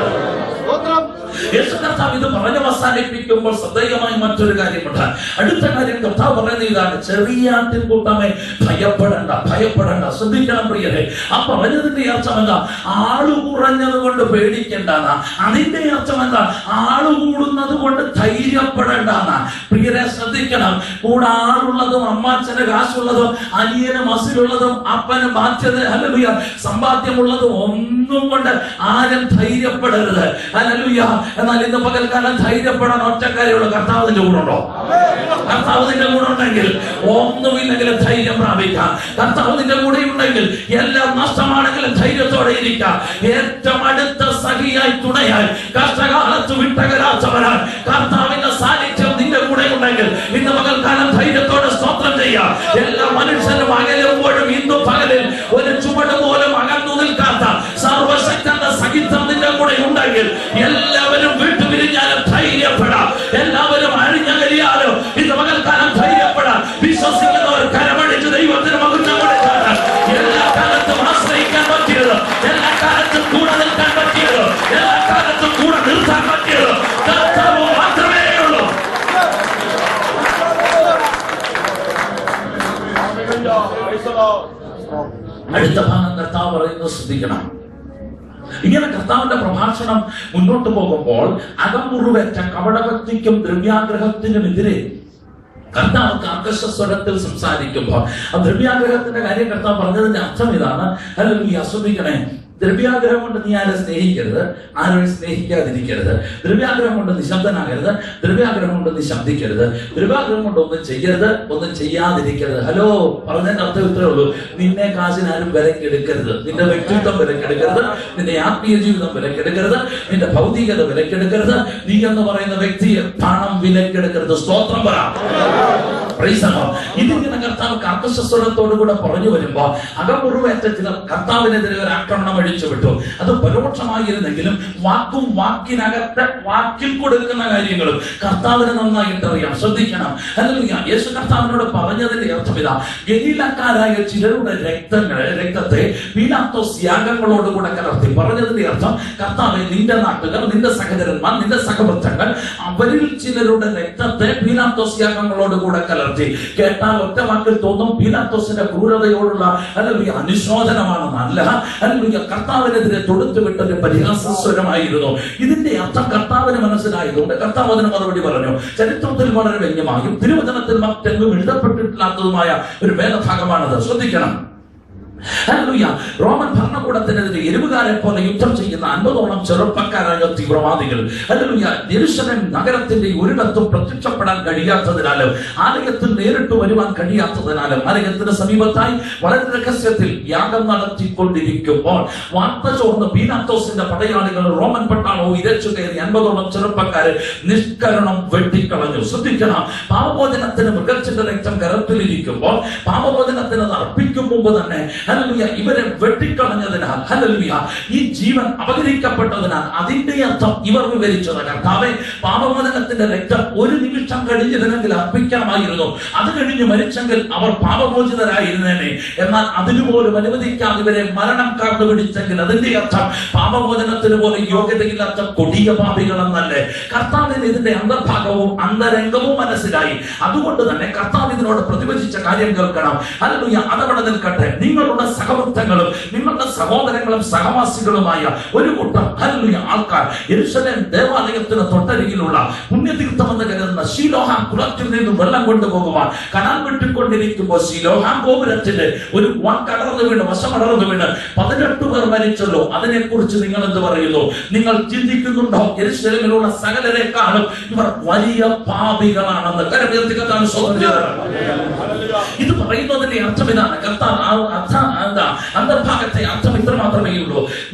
യേശു കർത്താവ് ഇത് പറഞ്ഞ് അവസാനിപ്പിക്കുമ്പോൾ ശ്രദ്ധേയമായി മറ്റൊരു കാര്യമുണ്ട്. അടുത്ത കാര്യം കർത്താവ് പറയുന്ന ഇതാണ്: ചെറിയ ആട്ടിൻകൂട്ടമേ ഭയപ്പെടണ്ട, ഭയപ്പെടണ്ട. ശ്രദ്ധിക്കണം പ്രിയരെ, ആ പറഞ്ഞതിന്റെ അർത്ഥം എന്താ? ആള് കുറഞ്ഞത് കൊണ്ട് പേടിക്കേണ്ടെന്ന. അതിന്റെ അർത്ഥം എന്താ? ആള് കൂടുന്നത് കൊണ്ട് ധൈര്യപ്പെടേണ്ടെന്ന. പ്രിയരെ ശ്രദ്ധിക്കണം. കൂടെ ആളുള്ളതും അമ്മാച്ചന് കാശുള്ളതും അനിയന് മസിലുള്ളതും അപ്പന് ബാധ്യത ഹല്ലേലൂയ സമ്പാദ്യമുള്ളതും ഒന്നും കൊണ്ട് ആരും ധൈര്യപ്പെടരുത്. ഹല്ലേലൂയ. എന്നാൽ ഇന്ന് പകൽക്കാലം ധൈര്യപ്പെടാൻ ഒറ്റക്കാരിയുള്ള കർത്താവിന്റെ കൂടെ ഉണ്ടോ? കർത്താവിന്റെ കൂടെ ഉണ്ടെങ്കിൽ ഒന്നുമില്ലെങ്കിലും ധൈര്യം പ്രാപിക്കാം. കർത്താവിന്റെ കൂടെ ഉണ്ടെങ്കിൽ എല്ലാം നഷ്ടമാണെങ്കിലും ധൈര്യത്തോടെ ഇരിക്കാം. ഏറ്റവും അടുത്ത സഖിയായി തുണയായി കഷ്ടകാലത്ത് വിട്ടകരാത്തവരാൽ കർത്താവിന്റെ സാന്നിധ്യം നിന്റെ കൂടെ ഉണ്ടെങ്കിൽ ഇന്ന് പകൽക്കാലം ധൈര്യത്തോടെ സ്തോത്രം ചെയ്യാം. എല്ലാ മനുഷ്യരും അകലുമ്പോഴും ഇന്ന് പകലിൽ ഒരു ചുവട് പോലും അകന്നു നിൽക്കാത്ത സർവശക്തന്റെ സഹിത്വം നിന്റെ കൂടെ ഉണ്ടെങ്കിൽ എല്ലാവരും വിട്ടുപിരിഞ്ഞാലും ധൈര്യപ്പെടാം. എല്ലാവരും അഴിഞ്ഞകലിയാലും ഇന്ന് പകൽക്കാലം ധൈര്യപ്പെടാം. വിശ്വസിക്കുന്നവർ കരമടിച്ച് ദൈവത്തിന് മഹത്വം കൊടുക്കാറ്. എല്ലാ കാലത്തും ആശ്രയിക്കാൻ പറ്റിയത്, എല്ലാ കാലത്തും കൂടെ നിൽക്കാൻ പറ്റിയത്, എല്ലാ കാലത്തും കൂടെ നിർത്താൻ പറ്റിയത് കർത്താവ് മാത്രമേ ഉള്ളൂ. അടുത്ത ഭാഗം കർത്താവ് പറയുന്നത് ശ്രദ്ധിക്കണം. ഇങ്ങനെ കർത്താവിന്റെ പ്രഭാഷണം മുന്നോട്ട് പോകുമ്പോൾ അകമുറിവേറ്റ കപടഭക്തിക്കും ദ്രവ്യാഗ്രഹത്തിനുമെതിരെ കർത്താവ് കർക്കശസ്വരത്തിൽ സംസാരിക്കുമ്പോൾ ആ ദ്രവ്യാഗ്രഹത്തിന്റെ കാര്യം കർത്താവ് പറഞ്ഞതിന്റെ അർത്ഥം ഇതാണ്. അല്ലെങ്കിൽ ഈ ശ്രദ്ധിക്കണേ, ദ്രവ്യാഗ്രഹം കൊണ്ട് നീ ആരെ സ്നേഹിക്കരുത്, ആരോടും സ്നേഹിക്കാതിരിക്കരുത്. ദ്രവ്യാഗ്രഹം കൊണ്ട് നിശബ്ദനാകരുത്, ദ്രവ്യാഗ്രഹം കൊണ്ട് നീ ശബ്ദിക്കരുത്, ദ്രവ്യാഗ്രഹം കൊണ്ട് ഒന്നും ചെയ്യരുത്, ഒന്നും ചെയ്യാതിരിക്കരുത്. ഹലോ, പറഞ്ഞതിന്റെ അർത്ഥം ഇത്രേ ഉള്ളൂ. നിന്നെ കാശിനാരും വിലക്കെടുക്കരുത്, നിന്റെ വ്യക്തിത്വം വിലക്കെടുക്കരുത്, നിന്റെ ആത്മീയ ജീവിതം വിലക്കെടുക്കരുത്, നിന്റെ ഭൗതികത വിലക്കെടുക്കരുത്, നീ എന്ന് പറയുന്ന വ്യക്തിയെ പണം വിലക്കെടുക്കരുത്. സ്തോത്രം പറ. ഇതിങ്ങനെ കർത്താവ് കർക്കശസ്വരത്തോടുകൂടെ പറഞ്ഞു വരുമ്പോ അകമുറിവേറ്റ ചിലർ കർത്താവിനെതിരെ ഒരു ആക്രമണം അഴിച്ചുവിട്ടു. അത് പരോക്ഷമായിരുന്നെങ്കിലും വാക്കും വാക്കിനകത്ത് വാക്കിൽ കൊടുക്കുന്ന കാര്യങ്ങളും കർത്താവിന് നന്നായിട്ട് അറിയാം. ശ്രദ്ധിക്കണം. അല്ലെങ്കിൽ യേശു കർത്താവിനോട് പറഞ്ഞതിന്റെ അർത്ഥം ഇതാ: ഗലീലക്കാരായ ചിലരുടെ രക്തത്തെ പീലാത്തോസ് യാഗങ്ങളോടുകൂടെ കലർത്തി. പറഞ്ഞതിന്റെ അർത്ഥം കർത്താവെ, നിന്റെ നാട്ടുകാർ, നിന്റെ സഹോദരന്മാർ, നിന്റെ സഹവൃത്തങ്ങൾ, അവരിൽ ചിലരുടെ രക്തത്തെ പീലാത്തോസ് യാഗങ്ങളോടുകൂടെ കലർത്തി. കേട്ടാൽ ഒറ്റ വാക്കിൽ തോന്നും പീലാത്തോസിന്റെ ക്രൂരതയോടുള്ള അല്ലെങ്കിൽ അനുശോചനമാണെന്ന്. അല്ല, അല്ലെങ്കിൽ കർത്താവിനെതിരെ തൊടുത്തുവിട്ടൊരു പരിഹാസസ്വരമായിരുന്നു. ഇതിന്റെ അർത്ഥം കർത്താവിന് മനസ്സിലായതുകൊണ്ട് കർത്താവ് അതിന് മറുപടി പറഞ്ഞു. ചരിത്രത്തിൽ വളരെ വ്യംഗ്യമായും തിരുവചനത്തിൽ മറ്റെങ്ങും എഴുതപ്പെട്ടിട്ടില്ലാത്തതുമായ ഒരു വേദഭാഗമാണത്. ശ്രദ്ധിക്കണം. റോമൻ ഭരണകൂടത്തിനെതിരെ എരുവുകാരെ പോലെ യുദ്ധം ചെയ്യുന്ന 50ഓളം ചെറുപ്പക്കാരായ തീവ്രവാദികൾ യെരൂശലേം നഗരത്തിന്റെ ഒരിടത്തും പ്രത്യക്ഷപ്പെടാൻ കഴിയാത്തതിനാലും ആലയത്തിൽ നേരിട്ട് വരുവാൻ കഴിയാത്തതിനാലും ആലയത്തിന് സമീപത്തായി വളരെ രഹസ്യത്തിൽ യാഗം നടത്തിക്കൊണ്ടിരിക്കുമ്പോൾ വാർത്ത ചോർന്ന് പീലാത്തോസിന്റെ പടയാളികൾ റോമൻ പട്ടാളവും ഇരച്ചു കയറി 50ഓളം ചെറുപ്പക്കാരെ നിഷ്കരണം വെട്ടിക്കളഞ്ഞു. ശ്രദ്ധിക്കണം. പാപമോചനത്തിന് മൃഗത്തിന്റെ രക്തം കരത്തിലിരിക്കുമ്പോൾ പാപമോചനത്തിന് അർപ്പിക്കും മുമ്പ് തന്നെ ഹല്ലേലൂയ, ഇവരെ വെട്ടിക്കളഞ്ഞതിനാൽ, ഹല്ലേലൂയ, ഈ ജീവൻ അപഹരിക്കപ്പെട്ടതിനാൽ അതിന്റെ അർത്ഥം ഇവർ വിവരിച്ചത്, കർത്താവേ, പാപമോചനത്തിന്റെ രക്തം ഒരു നിമിഷം കഴിഞ്ഞിരുന്നെങ്കിൽ അർപ്പിക്കാമായിരുന്നു, അത് കഴിഞ്ഞ് മരിച്ചെങ്കിൽ അവർ പാപമോചിതരായിരുന്നേനെ. എന്നാൽ അതിനുപോലും അനുവദിക്കാതെ ഇവരെ മരണം കാർന്നു പിടിച്ചെങ്കിൽ അതിന്റെ അർത്ഥം പാപമോചനത്തിന് പോലും യോഗ്യതയില്ലാത്ത കൊടിയ പാപികളെന്നല്ലേ. കർത്താവിന് ഇതിന്റെ അന്തർഭാഗവും അന്തരംഗവും മനസ്സിലായി. അതുകൊണ്ട് തന്നെ കർത്താവ് ഇതിനോട് പ്രതിവചിച്ച കാര്യം കേൾക്കണം. ഹല്ലേലൂയ, അതവിടെ നിൽക്കട്ടെ. നിങ്ങളുടെ സഹവൃത്തങ്ങളും നിങ്ങളുടെ സഹോദരങ്ങളും സഹവാസികളുമായ ഒരു കൂട്ടം, ഹല്ലേലൂയ, ആൾക്കാർ യെരൂശലേം ദേവാലയത്തിന് തൊട്ടരികിലുള്ള പുണ്യതീർത്ഥമെന്ന് കരുതുന്ന ശീലോഹാം കുളത്തിൽ നിന്നും വെള്ളം കൊണ്ടുപോകുവാൻ കനാൻ വിട്ടുകൊണ്ടിരിക്കുമ്പോൾ ശീലോഹാം ഗോപുരത്തിന്റെ ഒരു കടർന്നു വീണ്, വശമടർന്നു വീണ് 18 പേർ മരിച്ചല്ലോ. അതിനെക്കുറിച്ച് നിങ്ങൾ എന്ത് പറയുന്നു? നിങ്ങൾ ചിന്തിക്കുന്നുണ്ടോ? യെരൂശലേമിലുള്ള സകലരെക്കാളും ഇവർ വലിയ പാപികളാണെന്ന്. കരമേൽപ്പിക്കാൻ ഇത് പറയുന്നതിന്റെ അർത്ഥം ഇതാണ്. അന്തർഭാഗത്തെ അർത്ഥം ഇത്ര മാത്രമേ ഉള്ളൂ.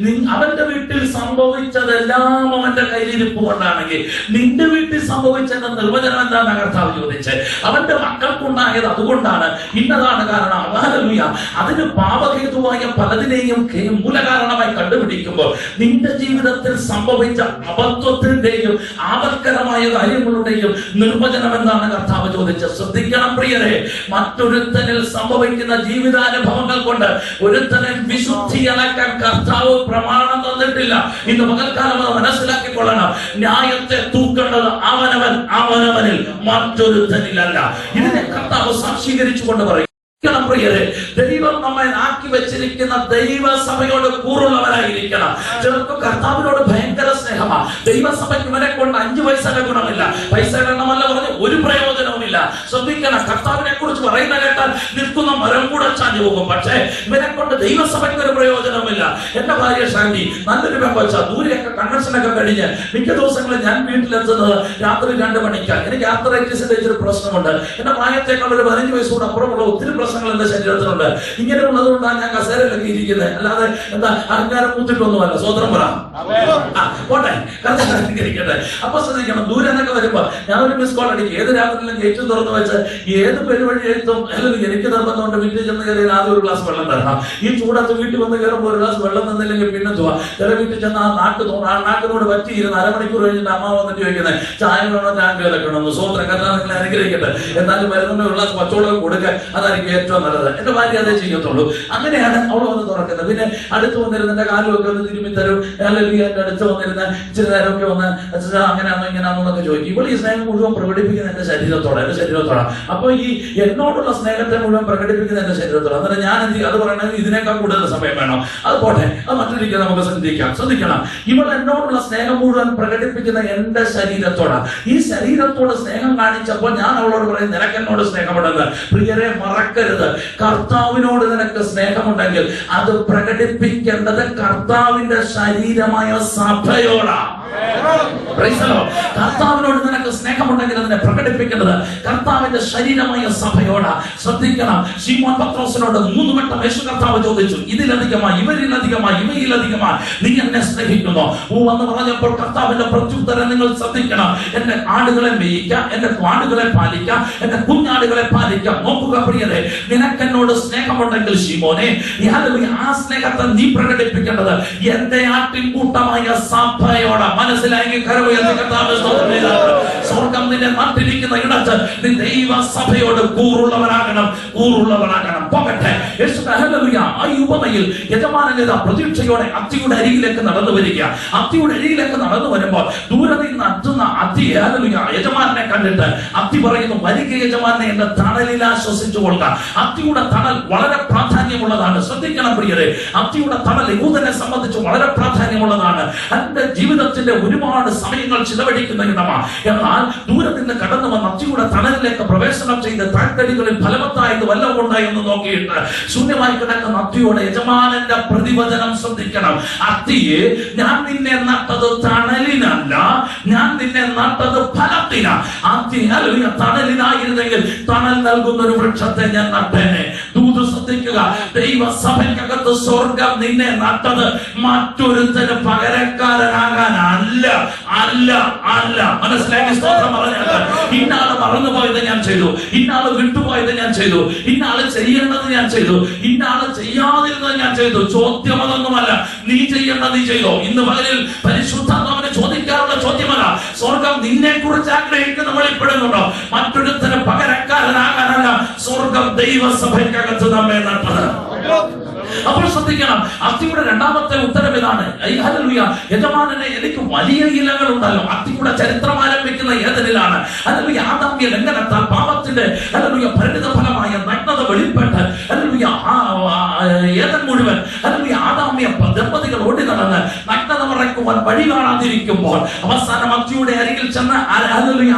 അവന്റെ വീട്ടിൽ സംഭവിച്ചതെല്ലാം അവന്റെ കയ്യിലിരിപ്പ് കൊണ്ടാണെങ്കിൽ നിന്റെ വീട്ടിൽ സംഭവിച്ചതിന്റെ നിർവചനം എന്താണ് കർത്താവ് ചോദിച്ചത്? അവന്റെ മക്കൾക്കുണ്ടായത് അതുകൊണ്ടാണ്, ഇന്നതാണ് കാരണം. ഹല്ലേലൂയ, അതിന് പാപഹേതുവായ പലതിനെയും മൂലകാരണമായി കണ്ടുപിടിക്കുമ്പോൾ നിന്റെ ജീവിതത്തിൽ സംഭവിച്ച അബദ്ധത്തിന്റെയും ആപത്കരമായ കാര്യങ്ങളുടെയും നിർവചനം എന്താണ് കർത്താവ് ചോദിച്ചത്? ശ്രദ്ധിക്കണം പ്രിയരെ, മറ്റൊരുത്തനിൽ സംഭവിക്കുന്ന ജീവിതാനുഭവങ്ങൾ കൊണ്ട് ഒരുത്തനെ വിശുദ്ധി അളക്കാൻ കർത്താവ് പ്രമാണം തന്നിട്ടില്ല. ഇന്ന് പകൽക്കാലം അത് മനസ്സിലാക്കിക്കൊള്ളണം. ന്യായത്തെ തൂക്കേണ്ടത് അവനവനിൽ, മറ്റൊരുത്തനിലല്ല. ഇതിനെ കർത്താവ് സാക്ഷീകരിച്ചുകൊണ്ട് പറയും. പ്രിയരെ, ദൈവം നമ്മെ ആക്കി വെച്ചിരിക്കുന്ന ദൈവസഭയോട് കൂറുള്ളവരായിരിക്കണം. ചിലർക്ക് കർത്താവിനോട് ഭയങ്കര സ്നേഹമാണ്. ദൈവസഭയ്ക്ക് ഇവരെ കൊണ്ട് 5 പൈസയുടെ ഗുണമില്ല, പൈസയുടെ എണ്ണമല്ല പറഞ്ഞ് ഒരു പ്രയോജനവുമില്ല. ശ്രദ്ധിക്കണം, കർത്താവിനെ കുറിച്ച് പറയുന്ന കേട്ടാൽ നിൽക്കുന്ന മരം കൂടെ ചാഞ്ഞു പോകും. പക്ഷേ ഇവരെ കൊണ്ട് ദൈവസഭയ്ക്ക് ഒരു പ്രയോജനവുമില്ല. എന്റെ ഭാര്യ ശാന്തി നല്ലൊരു വെച്ച ദൂരെയൊക്കെ കൺവെൻഷനൊക്കെ കഴിഞ്ഞ് മിക്ക ദിവസങ്ങളിൽ ഞാൻ വീട്ടിലെത്തുന്നത് രാത്രി 2 മണിക്കാണ്. എനിക്ക് ആർത്രൈറ്റിസിന്റെ ഒരു പ്രശ്നമുണ്ട്. എന്റെ പ്രായത്തേക്കാൾ ഒരു 15 വയസ്സുകൂടെ അപ്പുറമുള്ള ഒത്തിരി പ്രശ്നങ്ങൾ എന്റെ ശരീരത്തിലുണ്ട്. ഇങ്ങനെ ഉള്ളതുകൊണ്ടാണ് ഞാൻ കസേരയിലൊക്കെ ഇരിക്കുന്നത്. അല്ലാതെ എന്താ അഹങ്കാരം കൂത്തിട്ടൊന്നുമല്ല. സ്വതന്ത്രം പറ പോട്ടെ, കർത്താവിരിക്കട്ടെ. അപ്പൊ ശ്രദ്ധിക്കണം, ദൂരെ എന്നൊക്കെ വരുമ്പോ ഞാൻ ഒരു മിസ് കോൾ അടിക്കും. ഏത് രാത്രിയിലും ഗേറ്റ് തുറന്നു വെച്ച് ഏത് പെരുവഴി എഴുത്തും അല്ലെങ്കിൽ എനിക്ക് നിർബന്ധമുണ്ട് വീട്ടിൽ ചെന്ന് കയറിയാൽ ആദ്യം ഒരു ഗ്ലാസ് വെള്ളം തരണം. ഈ ചൂടത്ത് വീട്ടിൽ വന്ന് കയറുമ്പോൾ ഒരു ഗ്ലാസ് വെള്ളം തന്നില്ലെങ്കിൽ പിന്നെ ചില വീട്ടിൽ ചെന്ന് ആ നാട്ടിനോട് പറ്റിയിരുന്ന് അരമണിക്കൂർ കഴിഞ്ഞിട്ട് അമ്മ വന്നിട്ട് ചോദിക്കുന്നത് ചായ വേണോ ടാങ്ക് വിലക്കണമെന്ന്. സ്വതന്ത്രം കർത്താവിനെ അനുഗ്രഹിക്കട്ടെ. എന്നാലും വരുന്ന ഒരു ഗ്ലാസ് പച്ചവെള്ളം കൊടുക്കുക, അതായിരിക്കും ഏറ്റവും നല്ലത്. എന്റെ ഭാര്യ അതേ ചെയ്യത്തുള്ളൂ. അങ്ങനെയാണ് അവൾ വന്ന് തുറക്കുന്നത്. പിന്നെ അടുത്ത് വന്നിരുന്ന എന്റെ കാലുമൊക്കെ ഒന്ന് തിരുമ്മി തരും. അല്ലെങ്കിൽ എന്റെ അടുത്ത് വന്നിരുന്ന ഇച്ചിരി നേരമൊക്കെ വന്ന് അങ്ങനെയാണോ ഇങ്ങനെയാണോ എന്നൊക്കെ ചോദിക്കും. ഇപ്പോൾ ഈ സ്നേഹം മുഴുവൻ പ്രകടിപ്പിക്കുന്ന എന്റെ ശരീരത്തോടെ. അപ്പൊ ഈ എന്നോടുള്ള സ്നേഹത്തെ മുഴുവൻ പ്രകടിപ്പിക്കുന്ന എന്റെ ശരീരത്തോടെ. അന്നേരം ഞാൻ എന്ത് ചെയ്യും? അത് പറയണമെങ്കിൽ ഇതിനേക്കാൾ കൂടുതൽ സമയം വേണം. അത് പോട്ടെ, അത് മറ്റൊരിക്കൽ നമുക്ക് ശ്രദ്ധിക്കണം. ഇവൾ എന്നോടുള്ള സ്നേഹം മുഴുവൻ പ്രകടിപ്പിക്കുന്ന എന്റെ ശരീരത്തോടാ. ഈ ശരീരത്തോട് സ്നേഹം കാണിച്ചപ്പോൾ ഞാൻ അവളോട് പറയും നിനക്ക് എന്നോട് സ്നേഹമുണ്ടെന്ന്. പ്രിയരെ, മറക്കരുത്, കർത്താവിനോട് നിനക്ക് സ്നേഹമുണ്ടെങ്കിൽ അത് പ്രകടിപ്പിക്കേണ്ടത് കർത്താവിന്റെ ശരീരമായ സഭയോടാ. കർത്താവിനോട് നിനക്ക് സ്നേഹമുണ്ടെങ്കിൽ അതിനെ പ്രകടിപ്പിക്കേണ്ടത് കർത്താവിന്റെ ശരീരമായ സഭയോടാ. ശ്രദ്ധിക്കണം, ശിമോൻ പത്രോസിനോട് 3 വട്ടം യേശു കർത്താവ് ചോദിച്ചു, ഇതിലധികമായി ഇവയിലധികമായി നീ എന്നെ സ്നേഹിക്കുന്നു എന്ന് പറഞ്ഞപ്പോൾ കർത്താവിന്റെ പ്രത്യുത്തരം നിങ്ങൾ ശ്രദ്ധിക്കണം. എന്റെ ആടുകളെ മേയിക്കാം, എന്റെ ആടുകളെ പാലിക്കാം, എന്റെ കുഞ്ഞാടുകളെ പാലിക്കാം. നോക്കുക പ്രിയരെ, നിനക്കെന്നോട് സ്നേഹമുണ്ടെങ്കിൽ ശിമോനെ, ആ സ്നേഹത്തെ നീ പ്രകടിപ്പിക്കേണ്ടത് എന്റെ ആട്ടിൻകൂട്ടമായ സഭയോടാ. മനസ്സിലായെങ്കിൽ സ്വർഗം നിന്നെ നട്ടിരിക്കുന്ന ഇടത്ത് നീ ദൈവസഭയോട് കൂറുള്ളവനാകണം. പോകട്ടെ, ആ ഉപമയിൽ യജമാനൻ പ്രതീക്ഷയോടെ അത്തിയുടെ അരികിലേക്ക് നടന്നു വരിക. അത്തിയുടെ അരികിലേക്ക് നടന്നു വരുമ്പോൾ ദൂരെ നിന്ന് അത്തുന്ന അത്തി യജമാനെ കണ്ടിട്ട് അത്തി പറയുന്നു, വരിക യജമാനെ, എന്റെ തണലിൽ ആശ്വസിച്ചു കൊള്ളുക. അത്തിയുടെ തണൽ വളരെ പ്രാധാന്യമുള്ളതാണ്. ശ്രദ്ധിക്കണം പ്രിയരെ, അത്തിയുടെ തണൽ യഹൂദനെ സംബന്ധിച്ച് വളരെ പ്രാധാന്യമുള്ളതാണ്. എന്റെ ജീവിതത്തിന്റെ ഒരുപാട് സമയങ്ങൾ ചിലവഴിക്കുന്ന ഇടമാണ്. എന്നാൽ ദൂരെ നിന്ന് കടന്നു വന്ന അത്തിയുടെ തണലിലേക്ക് പ്രവേശനം ചെയ്ത് താഴ്ത്തടികളിൽ ഫലവത്തായത് വല്ലതും ഉണ്ടായെന്ന് നോക്കിയിട്ട് ശൂന്യമായി കിടക്കുന്ന അത്തിയോടെ യജമാനന്റെ പ്രതിവചനം ശ്രദ്ധിക്കണം. അത്തിയെ, ഞാൻ നിന്നെ നട്ടത് തണലിനല്ല, ഞാൻ നിന്നെ നട്ടത് ഫലത്തിനാ. അത്തി തണലിനായിരുന്നെങ്കിൽ തണൽ നൽകുന്ന ഒരു വൃക്ഷത്തെ ഞാൻ നട്ടേനെ. ശ്രദ്ധിക്കുക, ദൈവസഭയ്ക്കകത്ത് സ്വർഗം നിന്നെ നട്ടത് മറ്റൊരുത്തന് പകരക്കാരനാകാൻ അല്ല അല്ല അല്ല. മനസ്സിലാക്കി സ്തോത്രം പറഞ്ഞാൽ ഇന്നാള് മറന്നുപോയത് ഞാൻ ചെയ്തു, ഇന്നാള് വിട്ടുപോയത് ഞാൻ ചെയ്തു, ഇന്നാള് ചെയ്യേണ്ടത് ഞാൻ ചെയ്തു, ഇന്നാള് ചെയ്യാതിരുന്നത് ഞാൻ ചെയ്തു. ചോദ്യം അതൊന്നുമല്ല, നീ ചെയ്യേണ്ടത് നീ ചെയ്തോ. ഇന്ന് പകലിൽ പരിശുദ്ധാത്മാവിനെ ചോദിക്കാറുള്ള ചോദ്യമല്ല, സ്വർഗം നിന്നെ കുറിച്ച് ആഗ്രഹിക്കുന്ന വെളിപ്പെടുന്നുണ്ടോ? മറ്റൊരുത്തന് പകരക്കാരനാകാനല്ല സ്വർഗം ദൈവസഭയ്ക്കകത്ത് നമ്മെ നട്ടത്. അപ്പോൾ ശ്രദ്ധിക്കണം, അത്തിയുടെ രണ്ടാമത്തെ ഉത്തരം ഇതാണ്. യജമാനനെ എനിക്ക് വലിയ ഇലകൾ ഉണ്ടല്ലോ. അത്തിയുടെ ചരിത്രം ആരംഭിക്കുന്ന ഏതിലാണ്? അല്ലെങ്കിൽ ആദാമ്യ ലംഘനത്താൽ പാപത്തിന്റെ പരിണിത ഫലമായ നഗ്നത വെളിപ്പെട്ട് ഏതൻ മുഴുവൻ ആദാമ്യ ദമ്പതികൾ ഓടി നടന്ന് നഗ്നത മറയ്ക്കുവാൻ വഴി കാണാതിരിക്കുമ്പോൾ അവസാനം അത്തിയുടെ അരികിൽ ചെന്ന്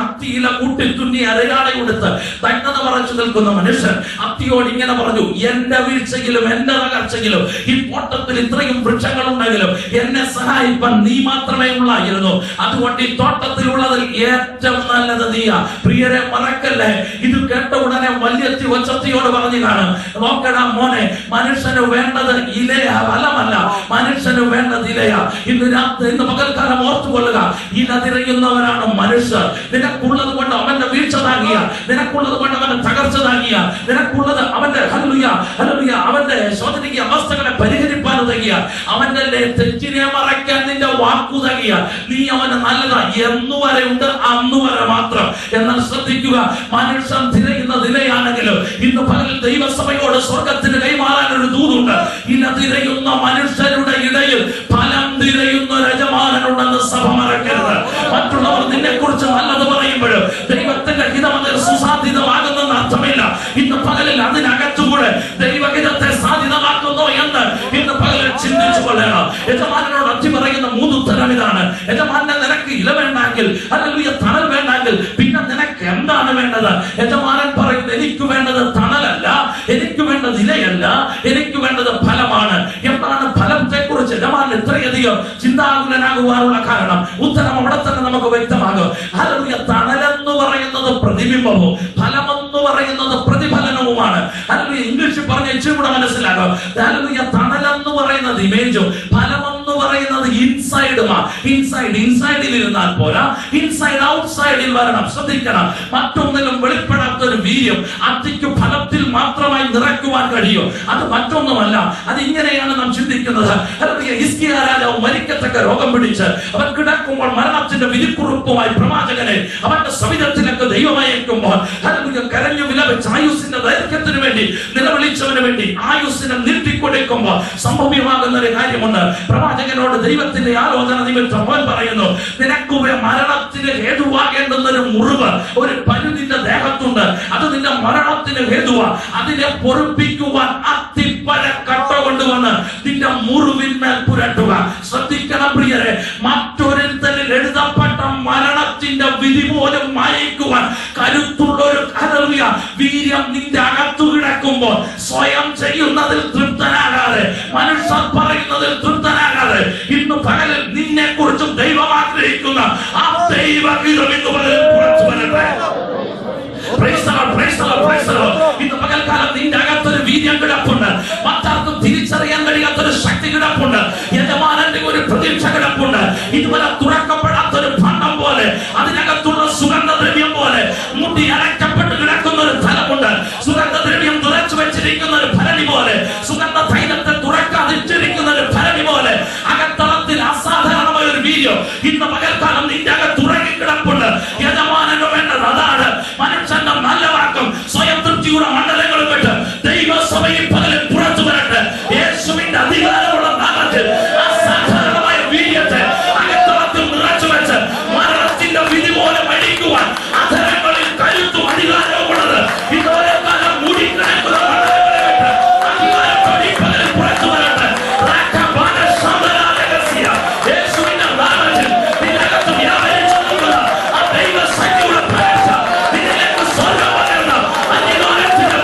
അത്തിയില കൂട്ടി തുന്നി അരയാളെ കൊടുത്ത് നഗ്നത മറച്ചു നിൽക്കുന്ന മനുഷ്യൻ അത്തിയോട് ഇങ്ങനെ പറഞ്ഞു, എന്റെ വീഴ്ചയിലും എന്റെ തകർച്ചയിലും ഈ തോട്ടത്തിൽ ഇത്രയും വൃക്ഷങ്ങൾ ഉണ്ടെങ്കിലും എന്നെ സഹായിപ്പാൻ നീ മാത്രമേ ഉള്ളായിരുന്നു. അതുകൊണ്ട് ഈ തോട്ടത്തിലുള്ളതിൽ ഏറ്റവും നല്ലത് നീയാ. പ്രിയരെ, മറക്കല്ലേ, ഇത് കേട്ട ഉടനെ വല്യത്തി ഒച്ചത്തിയോട് പറഞ്ഞു കാണും, നോക്കടാ മോനെ, മനുഷ്യന് വേണ്ടത് ഇലയാ, ഫലമല്ല. മനുഷ്യന് വേണ്ടത് ഇലയാ. ഇന്ന് പകൽക്കാലം ഓർത്തുകൊള്ളുക, ഇല തിരയുന്നവരാണ് മനുഷ്യർ. നിനക്കുള്ളത് കൊണ്ട് അവന്റെ വീഴ്ച താങ്ങിയ, നിനക്കുള്ളത് കൊണ്ട് അവന്റെ തകർച്ച താങ്ങിയ, നിനക്കുള്ളത് അവന്റെ അവന്റെ ശോധനയ്ക്ക് അവസ്ഥകളെ പരിഹരിപ്പാൻ ഉതകിയ, അവന്റെ തെറ്റിനെ മറയ്ക്കാൻ നിന്റെ വാക്കു തകിയ, നീ അവന് നല്ലതാ എന്നുവരെ ഉണ്ട്, അന്നുവരെ മാത്രം. എന്നാൽ ശ്രദ്ധിക്കുക, മനുഷ്യൻ തിരയുന്ന നിലയാണെങ്കിലും ഇന്ന് പകൽ ദൈവസഭയോട് സ്വർഗത്തിന് കൈമാറാൻ ഒരു ദൂതുണ്ട്. ഇല തിരയുന്ന മനുഷ്യരുടെ ഇടയിൽ ഫലം തിരയുന്ന യജമാനനുണ്ടെന്ന് സഭ മറക്കരുത്. മറ്റുള്ളവർ നിന്നെ കുറിച്ച് നല്ലത് പറയുമ്പോഴും ദൈവത്തിന്റെ ഹിതം അതിൽ സുസാധ്യതമാകുന്നെന്ന് അർത്ഥമില്ല. ഇന്ന് പകലിൽ അതിനകത്തുകൂടെ ദൈവഹിതത്തെ സാധ്യതമാക്കുന്നു എന്ന് ഇന്ന് പകലിൽ ചിന്തിച്ചു കൊള്ളണം. യജമാനോട് അത്തി പറയുന്ന 3 ഉത്തരം ഇതാണ്. യജമാനെ, നിനക്ക് ഇല വേണ്ടെങ്കിൽ, അല്ലെങ്കിൽ തണൽ വേണ്ടെങ്കിൽ പിന്നെ നിനക്ക് എന്താണ് വേണ്ടത്? യജമാനൻ പറയുന്നത്, എനിക്ക് വേണ്ടത് തണലല്ല, എനിക്ക് വേണ്ടത് ഇലയല്ല, എനിക്ക് വേണ്ടത് ഫലമാണ്. എന്താണ് ഫലത്തെ കുറിച്ച് യജമാനൻ ഇത്രയധികം ചിന്താകുലനാകുവാനുള്ള കാരണം? ഉത്തരം അവിടെ തന്നെ നമുക്ക് വ്യക്തമാകും. തണലെന്ന് പറയുന്നത് പ്രതിബിംബവും ഫലമെന്ന് പറയുന്നത് പ്രതിഫലനവുമാണ്. അല്ലെങ്കിൽ ഇംഗ്ലീഷിൽ പറഞ്ഞ ഇച്ചിരി കൂടെ മനസ്സിലാകും. തണലെന്ന് പറയുന്നത് ഇമേജും ഫലമെന്ന് പറയുന്നത് ഇൻസൈഡുമാ. ഇൻസൈഡിൽ ഇരുന്നാൽ പോരാ, ഇൻസൈഡ് ഔട്ട്സൈഡിൽ വരണം. ശ്രദ്ധിക്കണം, മറ്റൊന്നിലും വെളിപ്പെടാത്തൊരു വീര്യം അത്തിക്ക് ഫലത്തിൽ മാത്രമായി നിറയ്ക്കുവാൻ കഴിയും. അത് മറ്റൊന്നുമല്ല. അത് ഇങ്ങനെയാണ് നാം ചിന്തിക്കുന്നത്. ഹിസ്കിയ രാജാവ് മരിക്കത്തക്ക രോഗം പിടിച്ച് അവൻ കിടക്കുമ്പോൾ മരണത്തിന്റെ വിധിക്കുറിപ്പുമായി പ്രവാചകനെ അവന്റെ സവിധത്തിലേക്ക് ദൈവമയക്കുമ്പോൾ കരഞ്ഞു വിലപിച്ച് ആയുസിന്റെ ദൈർഘ്യത്തിന് വേണ്ടി നിലവിളിച്ചവന് വേണ്ടി ആയുസിനെ നീട്ടിക്കൊടുക്കുമ്പോൾ സംഭവ്യമാകുന്ന ഒരു കാര്യമുണ്ട്. പ്രവാചകനോട് ദൈവത്തിന്റെ ആലോചന നിമിത്തം അവൻ പറയുന്നു, നിനക്ക് മരണത്തിന് ഹേതുവാകേണ്ടുന്ന ഒരു മുറിവ്, ഒരു പരു നിന്റെ ദേഹത്തുണ്ട്, അത് നിന്റെ മരണത്തിന് ഹേതുവാ. അതിനെ പൊറുപ്പിക്കുവാൻ അത്തിപ്പഴ കട്ട കൊണ്ടുവന്ന് നിന്റെ മുറിവിന്മേൽ പുരട്ടുക. ശ്രദ്ധിക്കണം പ്രിയരെ, മറ്റൊരുത്തരിൽ എഴുതപ്പെട്ട മരണത്തിന്റെ വിധി പോലും മായിക്കുവാൻ കരുത്തുള്ള ഒരു വീര്യം നിന്റെ അകത്തു കിടക്കുമ്പോൾ സ്വയം ചെയ്യുന്നതിൽ തൃപ്തനാകാതെ, മനുഷ്യർ പറയുന്നതിൽ തൃപ്തനാകാതെ, ഇന്ന് പകലിൽ നിന്നെ കുറിച്ചും ദൈവം ആഗ്രഹിക്കുന്ന ആ ദൈവഗീതം ഇന്ന് പകലിൽ പുറത്തു വരട്ടെ. ഇന്ന് പകൽക്കാലം നിന്റെ അകത്തൊരു വീര്യം കിടപ്പുണ്ട്. മറ്റാർക്കും തിരിച്ചറിയാൻ കഴിയാത്തൊരു ശക്തി കിടപ്പുണ്ട്. യജമാനന്റെ ഒരു പ്രതീക്ഷ കിടപ്പുണ്ട്. ഇതുവരെ തുറക്കപ്പെടാത്തൊരു ഭണ്ഡം പോലെ, അതിനകത്തുള്ള സുഗന്ധദ്രവ്യം പോലെ മുട്ടി അടയ്ക്കപ്പെട്ട് കിടക്കുന്ന ഒരു സ്ഥലമുണ്ട്. സുഗന്ധദ്രവ്യം തുറച്ചു വെച്ചിരിക്കുന്ന ഒരു ഭരണി പോലെ, സുഗന്ധ തൈലത്തെ തുറക്കാതിരിക്കുന്ന ഒരു ഭരണി പോലെ അകത്തളത്തിൽ അസാധാരണമായ ഒരു വീര്യം ഇന്ന് പകൽക്കാലം നിന്റെ അകത്ത് ഉറങ്ങി കിടപ്പുണ്ട്. യജമാനന് വേണ്ടത് അതാണ്. മനുഷ്യന്റെ നല്ല വാക്കും സ്വയം തൃപ്തിയുടെ മണ്ഡലങ്ങളും വിട്ട് ദൈവസഭയിൽ പകലിൽ പുറത്തു വരട്ടെ. യേശുവിന്റെ അധികാരമുള്ള നാമത്തിൽ അസാധാരണമായ വീര്യത്തെ അകത്തളത്തിൽ നിറച്ചു വെച്ച് മരണത്തിന്റെ വിധി പോലെ മരിക്കുവാൻ അധരങ്ങളിൽ കരുത്തും അധികാരവും ഉള്ളത് ഇതുവരെ കാലം മൂടിക്കിടക്കുന്ന മണ്ഡലങ്ങളെ വിട്ട് അധികാരത്തോടെ പകലിൽ പുറത്തു വരട്ടെ. യേശുവിന്റെ നാമത്തിൽ നിനകത്ത് വ്യാപരിച്ചു നിൽക്കുന്ന ആ ദൈവശക്തിയുടെ പ്രകാശം നിനക്ക് സ്വർഗ്ഗം പകർന്ന അധികാരത്തിന്റെ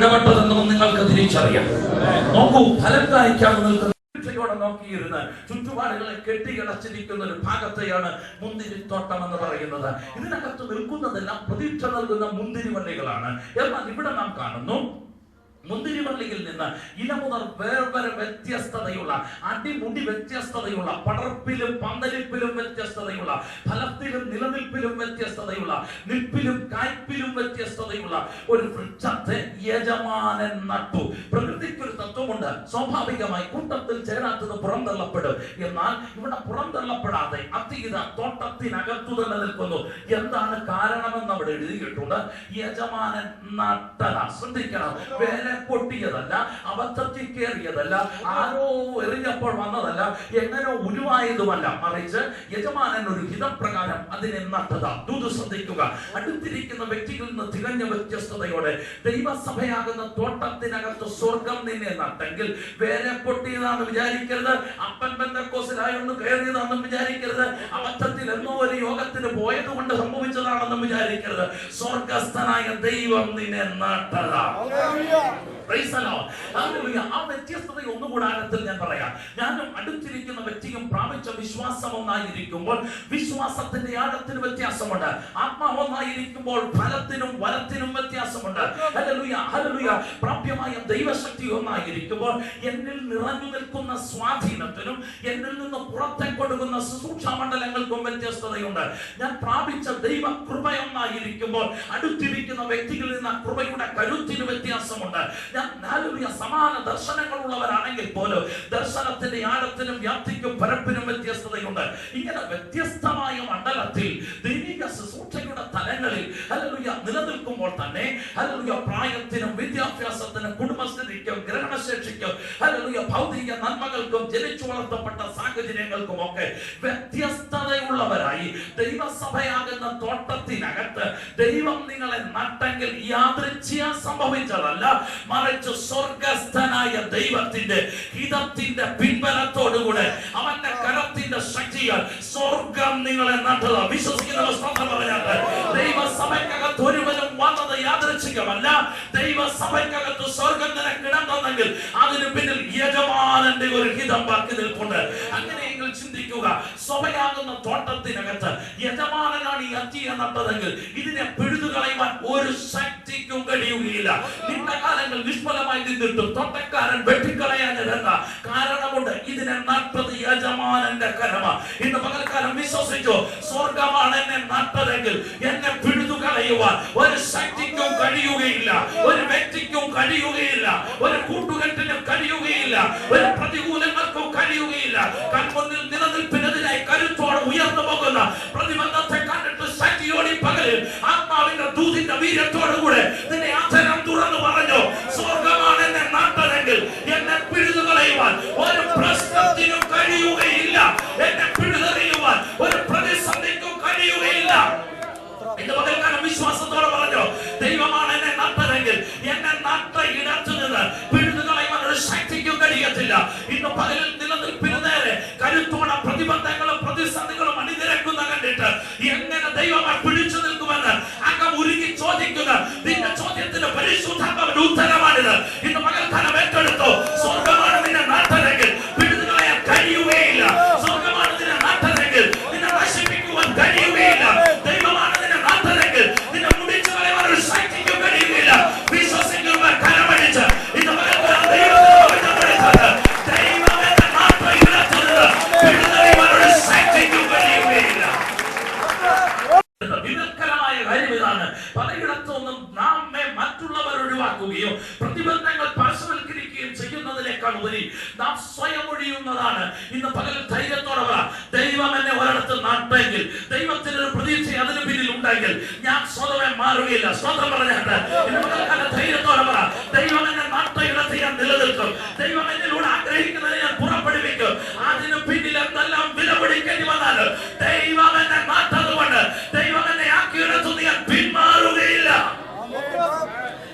ഇടപെട്ടതെന്നും നിങ്ങൾക്ക് തിരിച്ചറിയാം. നോക്കൂ, ഫലം കായ്ക്കാതെ നിൽക്കുന്ന നോക്കിയിരുന്ന് ചുറ്റുപാടുകളെ കെട്ടിയടച്ചിരിക്കുന്ന ഒരു ഭാഗത്തെയാണ് മുന്തിരിത്തോട്ടം എന്ന് പറയുന്നത്. ഇതിനകത്ത് നിൽക്കുന്നതെല്ലാം പ്രതീക്ഷ നൽകുന്ന മുന്തിരിവള്ളികളാണ്. എന്നാൽ ഇവിടെ നാം കാണുന്നു മുന്തിരിവള്ളിയിൽ നിന്ന് ഇല മുതൽ വേറെ വ്യത്യസ്തതയുള്ള, അടിമുടി വ്യത്യസ്തതയുള്ള, പടർപ്പിലും പന്തലിപ്പിലും വ്യത്യസ്തതയുള്ള, ഫലത്തിലും നിലനിൽപ്പിലും വ്യത്യസ്തതയുള്ള, നിൽപ്പിലും കായ്പിലും വ്യത്യസ്തതയുള്ള ഒരു വൃക്ഷത്തെ യജമാനൻ നട്ടു. പ്രകൃതിക്കൊരു തത്വമുണ്ട്, സ്വാഭാവികമായി കൂട്ടത്തിൽ ചേരാത്തത് പുറന്തള്ളപ്പെടും. എന്നാൽ ഇവിടെ പുറന്തള്ളപ്പെടാതെ അതീത തോട്ടത്തിനകത്തു തന്നെ നിൽക്കുന്നു. എന്താണ് കാരണമെന്ന് അവിടെ എഴുതിയിട്ടുണ്ട്. യജമാനൻ നട്ടത. ശ്രദ്ധിക്കണം, വേറെ പൊട്ടിയതല്ല, അബദ്ധത്തിൽ കയറിയതല്ല, ആരോ എറിഞ്ഞപ്പോൾ വന്നതല്ല, എങ്ങനോ ഉരുവായതുമല്ല, മറിച്ച് യജമാനൻ ഒരു ഹിതപ്രകാരം അതിനെ നട്ടതാ. ദൂത് ശ്രദ്ധിക്കുക, അടുത്തിരിക്കുന്ന വ്യക്തികളിൽ നിന്ന് തികഞ്ഞ വ്യത്യസ്തതയോടെ ദൈവസഭയാകുന്ന തോട്ടത്തിനകത്ത് സ്വർഗം നിന്നെ നട്ടെങ്കിൽ വേറെ പൊട്ടിയതാണെന്ന് വിചാരിക്കരുത്, അപ്പൻ പെന്തക്കോസിലായൊന്ന് കയറിയതാണെന്നും വിചാരിക്കരുത്, അബദ്ധത്തിൽ എന്നോ ഒരു യോഗത്തിന് പോയത് കൊണ്ട് സംഭവിച്ചതാണെന്നും വിചാരിക്കരുത്. സ്വർഗസ്ഥനായ ദൈവം നിന്നെ നട്ടതാ. ആ വ്യത്യസ്തത ഒന്നുകൂടെ ആഴത്തിൽ ഞാൻ പറയാം. ഞാനും അടുത്തിരിക്കുന്ന വ്യക്തിയും പ്രാപിച്ച വിശ്വാസം ഒന്നായിരിക്കുമ്പോൾ വിശ്വാസത്തിന്റെ ആഴത്തിന് വ്യത്യാസമുണ്ട്. ആത്മാവ് ഒന്നായിരിക്കുമ്പോൾ ഫലത്തിനും വരത്തിനും വ്യത്യാസമുണ്ട്. Hallelujah, hallelujah. പ്രാപ്യമായ ദൈവശക്തി ഒന്നായിരിക്കുമ്പോൾ എന്നിൽ നിറഞ്ഞു നിൽക്കുന്ന സ്വാധീനത്തിനും എന്നിൽ നിന്ന് പുറത്തേക്ക് കൊടുക്കുന്ന സൂക്ഷ്മമണ്ഡലങ്ങൾക്കും വ്യത്യസ്തതയുണ്ട്. ഞാൻ പ്രാപിച്ച ദൈവ കൃപയൊന്നായിരിക്കുമ്പോൾ അടുത്തിരിക്കുന്ന വ്യക്തികളിൽ നിന്ന് കൃപയുടെ കരുത്തിന് വ്യത്യാസമുണ്ട്. സമാന ദർശനങ്ങളുള്ളവരാണെങ്കിൽ പോലും ദർശനത്തിന്റെ ആഴത്തിനും വ്യാപ്തിക്കും പരപ്പിനും വ്യത്യസ്തതയുണ്ട്. ഇങ്ങനെ വ്യത്യസ്തമായ മണ്ഡലത്തിൽ ദൈവിക ശുശ്രൂഷയുടെ തലങ്ങളിൽ ഹല്ലേലൂയ നിലനിൽക്കുമ്പോൾ തന്നെ ഹല്ലേലൂയ പ്രായത്തിനും വിദ്യാഭ്യാസത്തിനും കുടുംബസ്ഥിതിക്കും ഗ്രഹണശേഷിക്കും ഹല്ലേലൂയ ഭൗതിക നന്മകൾക്കും ജനിച്ചു വളർത്തപ്പെട്ട സാഹചര്യങ്ങൾക്കും ഒക്കെ വ്യത്യസ്തതയുള്ളവരായി ദൈവസഭയാകുന്ന തോട്ടത്തിനകത്ത് ദൈവം നിങ്ങളെ നട്ടെങ്കിൽ യാദൃച്ഛികം സംഭവിച്ചതല്ല, മറിച്ച് സ്വർഗസ്ഥനായ ദൈവത്തിന്റെ ഹിതത്തിന്റെ പിൻബലത്തോടുകൂടെ അവന്റെ കരത്തിന്റെ ശക്തിയാൽ സ്വർഗം നിങ്ങളെ നട്ടതാ. വിശ്വസിക്കുന്നവർ സ്തോത്രം പറഞ്ഞാട്ടെ. ദൈവസഭയ്ക്കകത്ത് ഒരുവനും വന്നത് യാദൃച്ഛികമല്ല. ദൈവസഭയ്ക്കകത്ത് സ്വർഗം നിനക്ക് ഇടം തന്നെങ്കിൽ അതിന് പിന്നിൽ യജമാനന്റെ ഒരു ഹിതം ബാക്കി നിൽപ്പുണ്ട്. അങ്ങനെയെങ്കിൽ ചിന്തിക്കുക, സഭയാകുന്ന തോട്ടത്തിനകത്ത് യജമാനനാണ് ഈ അത്തിയെ നട്ടതെങ്കിൽ ഇതിനെ പിഴുതുകളയുവാൻ ഒരു ശക്തിക്കും കഴിയുകയില്ല. നിന്റെ കാലങ്ങൾ നിഷ്ഫലമായി നിന്നിട്ടും തോട്ടക്കാരൻ വെട്ടിക്കളയാഞ്ഞതെന്ന കാരണമുണ്ട്. ഇതിനെ നട്ടത് യജമാനന്റെ കരമാ. ഇന്ന് പകൽക്കാലം വിശ്വസിച്ചു, സ്വർഗമാണ് എന്നെ നട്ടതെങ്കിൽ എന്നെ പിഴുതുകളയുവാൻ ഒരു ശക്തിക്കും കഴിയുകയില്ല, ഒരു വ്യക്തിക്കും കഴിയുകയില്ല, ഒരു കൂട്ടുകെട്ടിനും കഴിയുകയില്ല, ഒരു പ്രതികൂലങ്ങൾക്കും കഴിയുകയില്ല. കൺമുന്നിൽ നിലനിൽപ്പിനെതിരായി കരുത്തോടെ ഉയർന്നു പോകുന്ന പ്രതിബന്ധത്തെ കണ്ടിട്ട് ശക്തിയോടെ പകലിൽ ആത്മാവിന്റെ ദൂതിന്റെ വീര്യത്തോടുകൂടെ നിന്നെ അധരം തുറന്നു പറഞ്ഞു, സ്വർഗമാണ് എന്നെ നട്ടതെങ്കിൽ എന്നെ പിഴുതുകളയുവാൻ ഒരു പ്രശ്നത്തിനും കഴിയുകയില്ല, എന്നെ പിഴുതെറിയുവാൻ ഒരു പ്രതിസന്ധിക്കും കഴിയുകയില്ല. എന്റെ പകൽക്കാലം വിശ്വാസത്തോടെ പറഞ്ഞു, ദൈവമാണ് എന്നെ നട്ടതെങ്കിൽ എന്നെ നട്ട ഇടത്തു നിന്ന് പിഴുതുകളയുവാൻ ഒരു ശക്തിക്കും കഴിയത്തില്ല. ഇന്ന് പകലിൽ നിലനിൽപ്പിന് നേരെ കരുത്തോടെ പ്രതിബന്ധങ്ങളും പ്രതിസന്ധികളും അണിനിരക്കുന്ന കണ്ടിട്ട് എങ്ങനെ ദൈവമായി പിടിച്ചു നിൽക്കുമെന്ന് അകം ഉരുകി ചോദിക്കുന്ന നിന്റെ ചോദ്യത്തിന് പരിശുദ്ധാത്മാവിന്റെ ഉത്തരമാണിത്. ഇന്ന് പകൽക്കാലം ഏറ്റെടുത്തു, സ്വർഗമാണ് നിന്നെ നട്ടതെങ്കിൽ പിഴുതുകളയാൻ കഴിയുകയില്ല. സ്വർഗമാണ് നിന്നെ നട്ടതെങ്കിൽ നിന്നെ നശിപ്പിക്കുവാൻ കഴിയുകയില്ല. ദൈവമാണ് നിന്നെ നട്ടതെങ്കിൽ നിന്നെ മുടിച്ചു കളയാൻ ഒരു ശക്തിക്കും കഴിയുകയില്ല. വിശ്വസിക്കുന്നവർ കരമടിച്ച് ഇന്ന് പകൽക്കാലം ദൈവം വിദഗ്ധമായ കാര്യം ഇതാണ്. പലയിടത്തൊന്നും നാമെ മറ്റുള്ളവർ ഒഴിവാക്കുകയോ പ്രതിബന്ധങ്ങൾ പാർശ്വവൽക്കരിക്കുകയും ചെയ്യുന്നതിനേക്കാൾ ഉപരി നാം സ്വയം ഒഴിയുന്നതാണ്. ഇന്ന് പകൽ ധൈര്യത്തോടെ പറ, ദൈവം എന്നെ ഒരിടത്ത് നട്ടെങ്കിൽ, ദൈവത്തിനൊരു പ്രതീക്ഷ അതിന് പിന്നിൽ ഉണ്ടെങ്കിൽ ഞാൻ സ്വതവേ മാറുകയില്ല. സ്വന്തം പറഞ്ഞാട്ട് ഇന്ന് പകൽക്കാലം ധൈര്യത്തോടെ പറ, ദൈവം എന്നെ നട്ട ഇടത്ത് ഞാൻ നിലനിൽക്കും, ദൈവം എന്നിലൂടെ ആഗ്രഹിക്കുന്നതിനെ ഞാൻ പുറപ്പെടുവിക്കും. അതിന് പിന്നിൽ എന്തെല്ലാം വില പിടിക്കേണ്ടി വന്നാലും ദൈവം എന്നെ നട്ടതുകൊണ്ട് ദൈവം എന്നെ ആക്കിയിടത്തു ഞാൻ പിന്മാറുകയില്ല.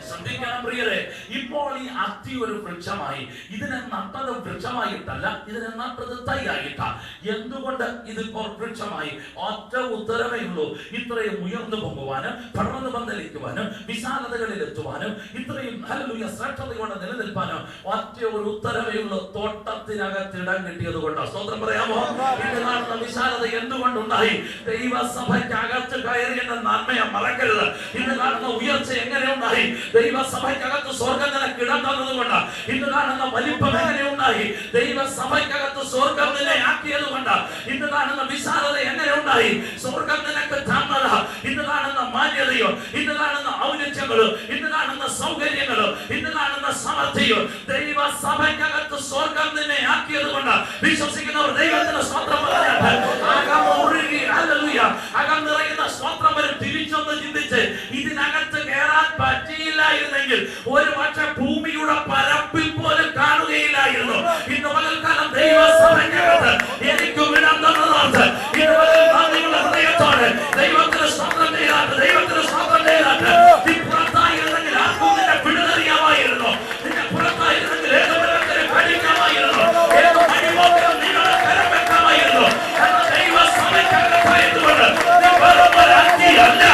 ശ്രദ്ധിക്കണം പ്രിയരെ, ഇപ്പോൾ ഈ അത്തി ഒരു വൃക്ഷമായി ഇതിനെ നട്ടത് വൃക്ഷമായിട്ടല്ല, ഇതിനെ നട്ടത് തൈയായിട്ടാ. എന്തുകൊണ്ട് ഇതിപ്പോൾ വൃക്ഷമായി? ഒറ്റ ഉത്തരവേ ഉള്ളൂ. ഇത്രയും ഉയർന്നു പോകുവാനും പടർന്നു പന്തലിക്കുവാനും വിശാലതകളിൽ എത്തുവാനും ഇത്രയും ഹല്ലേലൂയ ശ്രേഷ്ഠതയോടെ നിലനിൽപ്പാനും ഒറ്റ ഒരു ഉത്തരവേ ഉള്ളൂ. തോട്ടത്തിനകത്ത് ഇടം കിട്ടിയത് കൊണ്ടാണ്. സ്തോത്രം പറയാമോ? ഇത് കാണുന്ന വിശാലത എന്തുകൊണ്ടുണ്ടായി? ദൈവസഭയ്ക്കകത്ത് കയറിയെന്ന നന്മയെ മറക്കരുത്. ഇന്ന് കാണുന്ന ഉയർച്ച എങ്ങനെ ഉണ്ടായി? ദൈവസഭയ്ക്കകത്ത് സ്വർഗം നിനക്ക് ഇടം തന്നതുകൊണ്ട്. ഇന്ന് കാണുന്ന വലിപ്പം എങ്ങനെ ഉണ്ടായി? ദൈവസഭയ്ക്കകത്ത് സ്വർഗം നിന്നെ ആക്കിയത് കൊണ്ട്. ഇന്ന് കാണുന്ന വിശാലത എങ്ങനെ ഉണ്ടായി? സ്വർഗം നിനക്ക് തന്നത്. ഇന്ന് കാണുന്ന മാന്യതയോ, ഇന്ന് കാണുന്ന ഔന്നത്യങ്ങളോ, ഇന്ന് കാണുന്ന സൗകര്യങ്ങളോ, ഇന്ന് കാണുന്ന സമൃദ്ധിയോ ദൈവസഭയ്ക്കകത്ത് സ്വർഗം നിന്നെ ആക്കിയത് കൊണ്ട്. വിശ്വസിക്കുന്നവർ ദൈവത്തിന് സ്തോത്രം പറയാനായിട്ട് അകം ഒഴുകി ഹല്ലേലൂയ അകം നിറയുന്ന സ്തോത്രം വരും. തിരിച്ചൊന്ന് ചിന്തിച്ച് ഇതിനകത്ത് കയറാൻ പറ്റിയില്ലായിരുന്നെങ്കിൽ ഒരു പക്ഷേ ഭൂമിയുടെ പരപ്പിൽ പോലും കാണുകയില്ലായിരുന്നു. ഇന്ന് പകൽക്കാലം ദൈവസഭയ്ക്കകത്ത് എനിക്കും ഇടം തന്നതോർത്ത് ഇന്ന് പകൽ നന്ദിയുള്ള ഹൃദയത്തോടെ ദൈവത്തിന് സ്തോത്രം ചെയ്താട്ട്, ദൈവത്തിന് സ്തോത്രം ചെയ്താട്ട്. നീ പുറത്തായിരുന്നെങ്കിൽ ആർക്കും നിന്നെ പിടിതറിയാമായിരുന്നു. നിന്നെ പുറത്തായിരുന്നെങ്കിൽ ഏതൊരു പഠിക്കാമായിരുന്നു, ഏതോ അടിമോക്കം നിങ്ങളെ കരം വെക്കാമായിരുന്നു. എന്നാൽ ദൈവസഭയ്ക്കകത്തായതുകൊണ്ട് നീ വെറും ഒരു അന്തിയല്ല,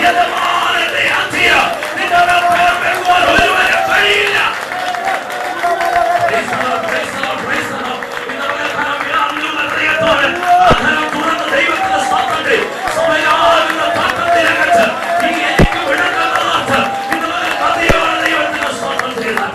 യജമാനന്റെ അന്തിയ. നിന്റെ കരം വെക്കുവാൻ ഒരുവരെ കഴിയില്ല. ദൈവത്തിന്റെ സ്തോത്രം ചെയ്യും. സമയാകുന്ന പാത്രത്തിനകത്ത് നീ എനിക്ക് വിടുന്നത് ഇതുവരെ നദിയോടെ ദൈവത്തിന്റെ സ്തോത്രം ചെയ്താൽ.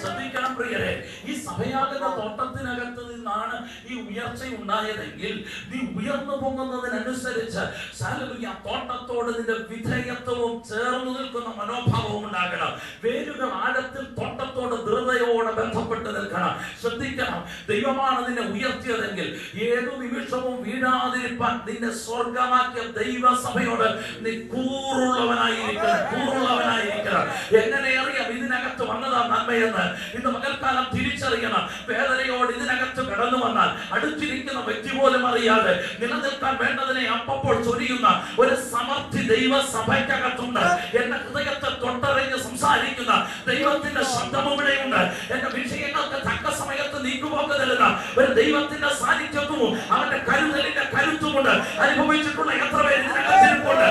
ശ്രദ്ധിക്കണം പ്രിയരെ, ഈ സഭയാകുന്ന തോട്ടത്തിനകത്ത് നിന്നാണ് ഈ ഉയർച്ച ഉണ്ടായതെങ്കിൽ നീ ഉയർന്നു പോകുന്നതിനനുസരിച്ച് ഹല്ലേലൂയ തോട്ടത്തോട് നിന്റെ വിധേയത്വവും ചേർന്ന് നിൽക്കുന്ന മനോഭാവവും ഉണ്ടാകണം. വേരുകൾ ആഴത്തിൽ തോട്ടത്തോട് ദൃഢതയോടെ ബന്ധപ്പെട്ട് നിൽക്കണം. ശ്രദ്ധിക്കണം, ദൈവമാണ് നിന്നെ ഉയർത്തിയതെങ്കിൽ ഏതു നിമിഷവും വീഴാതിരിപ്പാൻ നിന്നെ സ്വർഗമാക്കിയ ദൈവസഭയോട് നീ കൂറുള്ളവനായിരിക്കണം, കൂറുള്ളവനായിരിക്കണം. എങ്ങനെ അറിയാം ഇതിനകത്ത് വന്നതാ നന്മയെന്ന്? ഇന്ന് പകൽക്കാലം തിരിച്ചറിയണം. വേദനയോട് ഇതിനകത്ത് കടന്നു വന്നാൽ അടുത്തിരിക്കുന്ന വ്യക്തി പോലും അറിയാതെ നിലനിൽക്കാൻ വേണ്ടതിനെ അപ്പോൾ ചൊരിയുന്ന ഒരു സമർത്ഥി ദൈവസഭയ്ക്കകത്തുണ്ട്. എന്റെ ഹൃദയത്തെ തൊട്ടറിഞ്ഞ് സംസാരിക്കുന്ന ദൈവത്തിന്റെ ശബ്ദം ഇവിടെയുണ്ട്. എന്റെ വിഷയങ്ങൾക്ക് തക്ക സമയത്ത് നീക്കുപോക്ക് തരുന്ന ഒരു ദൈവത്തിന്റെ സാന്നിധ്യവും അവന്റെ കരുതലിന്റെ കരുത്തുമുണ്ട്. അനുഭവിച്ചിട്ടുള്ള എത്ര പേര് ഇതിനകത്തിരിപ്പുണ്ട്.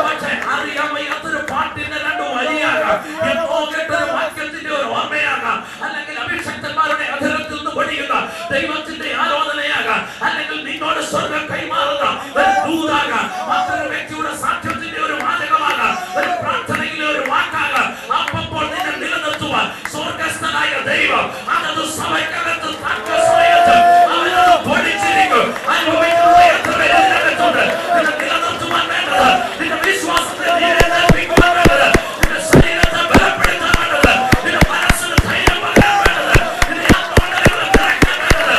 പക്ഷേ അറിയാൻ വയ്യാത്തൊരു പാട്ടിന്റെ രണ്ടു വരിയാകാം, എന്നോ കേട്ടൊരു വാക്യത്തിന്റെ ഒരു ഓർമ്മയാകാം, അല്ലെങ്കിൽ അഭിഷക്തന്മാരുടെ അധരത്തിൽ നിന്ന് പൊടിയുന്ന ദൈവത്തിന്റെ ആലോചനയാകാം, അല്ലെങ്കിൽ നിന്നോട് സ്വർഗം കൈമാറുന്ന ഒരു ദൂതാകാം, മറ്റൊരു വ്യക്തിയുടെ സാക്ഷ്യത്തിന്റെ ഒരു വാചകമാകാം, ഒരു പ്രാർത്ഥനയിലെ ഒരു വാക്കാകാം. അപ്പോൾ നിന്നെ നിലനിർത്തുവാൻ സ്വർഗസ്ഥനായ ദൈവം അതത് സഭയ്ക്കകത്ത് തക്ക സമയത്ത് അവനത് പൊടിച്ചിരിക്കും. അനുഭവിക്കുന്ന എത്ര പേര് ഇതിനകത്തുണ്ട്. നിന്നെ നിലനിർത്തുവാൻ വേണ്ടത് നിന്റെ വിശ്വാസത്തെ നിലനിർത്തിക്കുവാൻ വേണ്ടത്, നിന്റെ ശരീരത്തെ ബലപ്പെടുത്താൻ വേണ്ടത്, നിന്റെ മനസ്സിന് ധൈര്യം പകരാൻ വേണ്ടത്, നിന്റെ ആത്മമണ്ഡലങ്ങളെ നിറയ്ക്കാൻ വേണ്ടത്,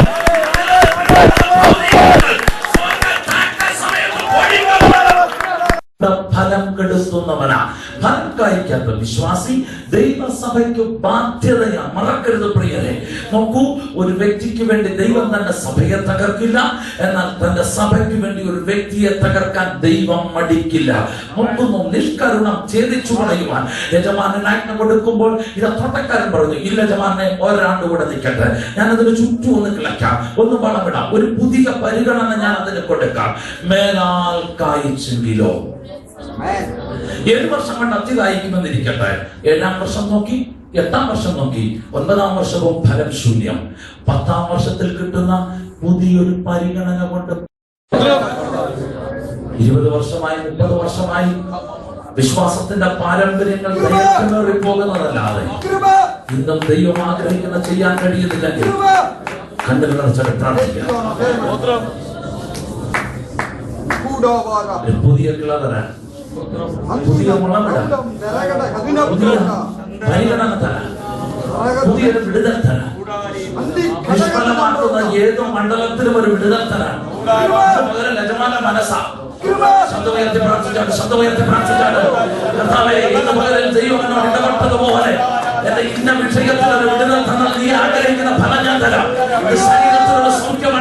ഫലം കെടുത്തുന്നവനാ. ഫലം കായ്ക്കാത്ത വിശ്വാസി ദൈവസഭയ്ക്ക് ബാധ്യതയാ. മറക്കരുത് പ്രിയരെ. നോക്കൂ, ഒരു വ്യക്തിക്ക് വേണ്ടി ദൈവം തന്റെ സഭയെ തകർക്കില്ല, എന്നാൽ തന്റെ സഭയ്ക്ക് വേണ്ടി ഒരു വ്യക്തിയെ തകർക്കാൻ ദൈവം മടിക്കില്ല. നോക്കുന്നു, നിഷ്കരുണം ഛേദിച്ചു കളയുവാൻ യജമാനൻ ആജ്ഞ കൊടുക്കുമ്പോൾ ഇത് തോട്ടക്കാരൻ പറഞ്ഞു, ഇല്ല യജമാനെ ഒരാണ്ട് കൂടെ നിൽക്കട്ടെ, ഞാൻ അതിന് ചുറ്റും ഒന്ന് കിളയ്ക്കാം, ഒന്ന് വളമിടാം, ഒരു പുതിയ പരിഗണന ഞാൻ അതിന് കൊടുക്കാം. മേലാൽ കായ്ച്ചെങ്കിലോ 7 വർഷം കൊണ്ട് അത്യതായിരിക്കുമെന്നിരിക്കട്ടെ. 7-ാം വർഷം നോക്കി, 8-ാം വർഷം നോക്കി, 9-ാം വർഷവും ഫലം ശൂന്യം. 10-ാം വർഷത്തിൽ കിട്ടുന്ന പുതിയൊരു പരിഗണന കൊണ്ട് 20 വർഷമായി 30 വർഷമായി വിശ്വാസത്തിന്റെ പാരമ്പര്യങ്ങൾ ദൈവത്തിനേറി പോകുന്നതല്ലാതെ ഇന്നും ദൈവം ആഗ്രഹിക്കുന്ന ചെയ്യാൻ കഴിയുന്നില്ലെങ്കിൽ കണ്ണുകൾ നിറച്ച് പ്രാർത്ഥിക്കാം. പുതിയ കിളവരാൻ, പുതിയ മുളമിടാൻ, പുതിയ പരിഗണന തരാൻ, പുതിയൊരു വിടുതൽ തരാൻ, നിഷ്ഫലമാക്കുന്ന ഏതോ മണ്ഡലത്തിലും ഒരു വിടുതൽ തരാൻ യജമാന മനസ്സാ. ശബ്ദമുയർത്തി പ്രാർത്ഥിച്ചാണ്, ശബ്ദമുയർത്തി പ്രാർത്ഥിച്ചാണ്. കർത്താവേ, ഇന്ന് പകരം ദൈവം എന്നോട് ഇടപെട്ടതുപോലെ എന്റെ ഇന്ന വിഷയത്തിൽ ഒരു വിടുതൽ തന്നാൽ നീ ആഗ്രഹിക്കുന്ന ഫലം ഞാൻ തരാം. ശരീരത്തിലുള്ള സൗഖ്യം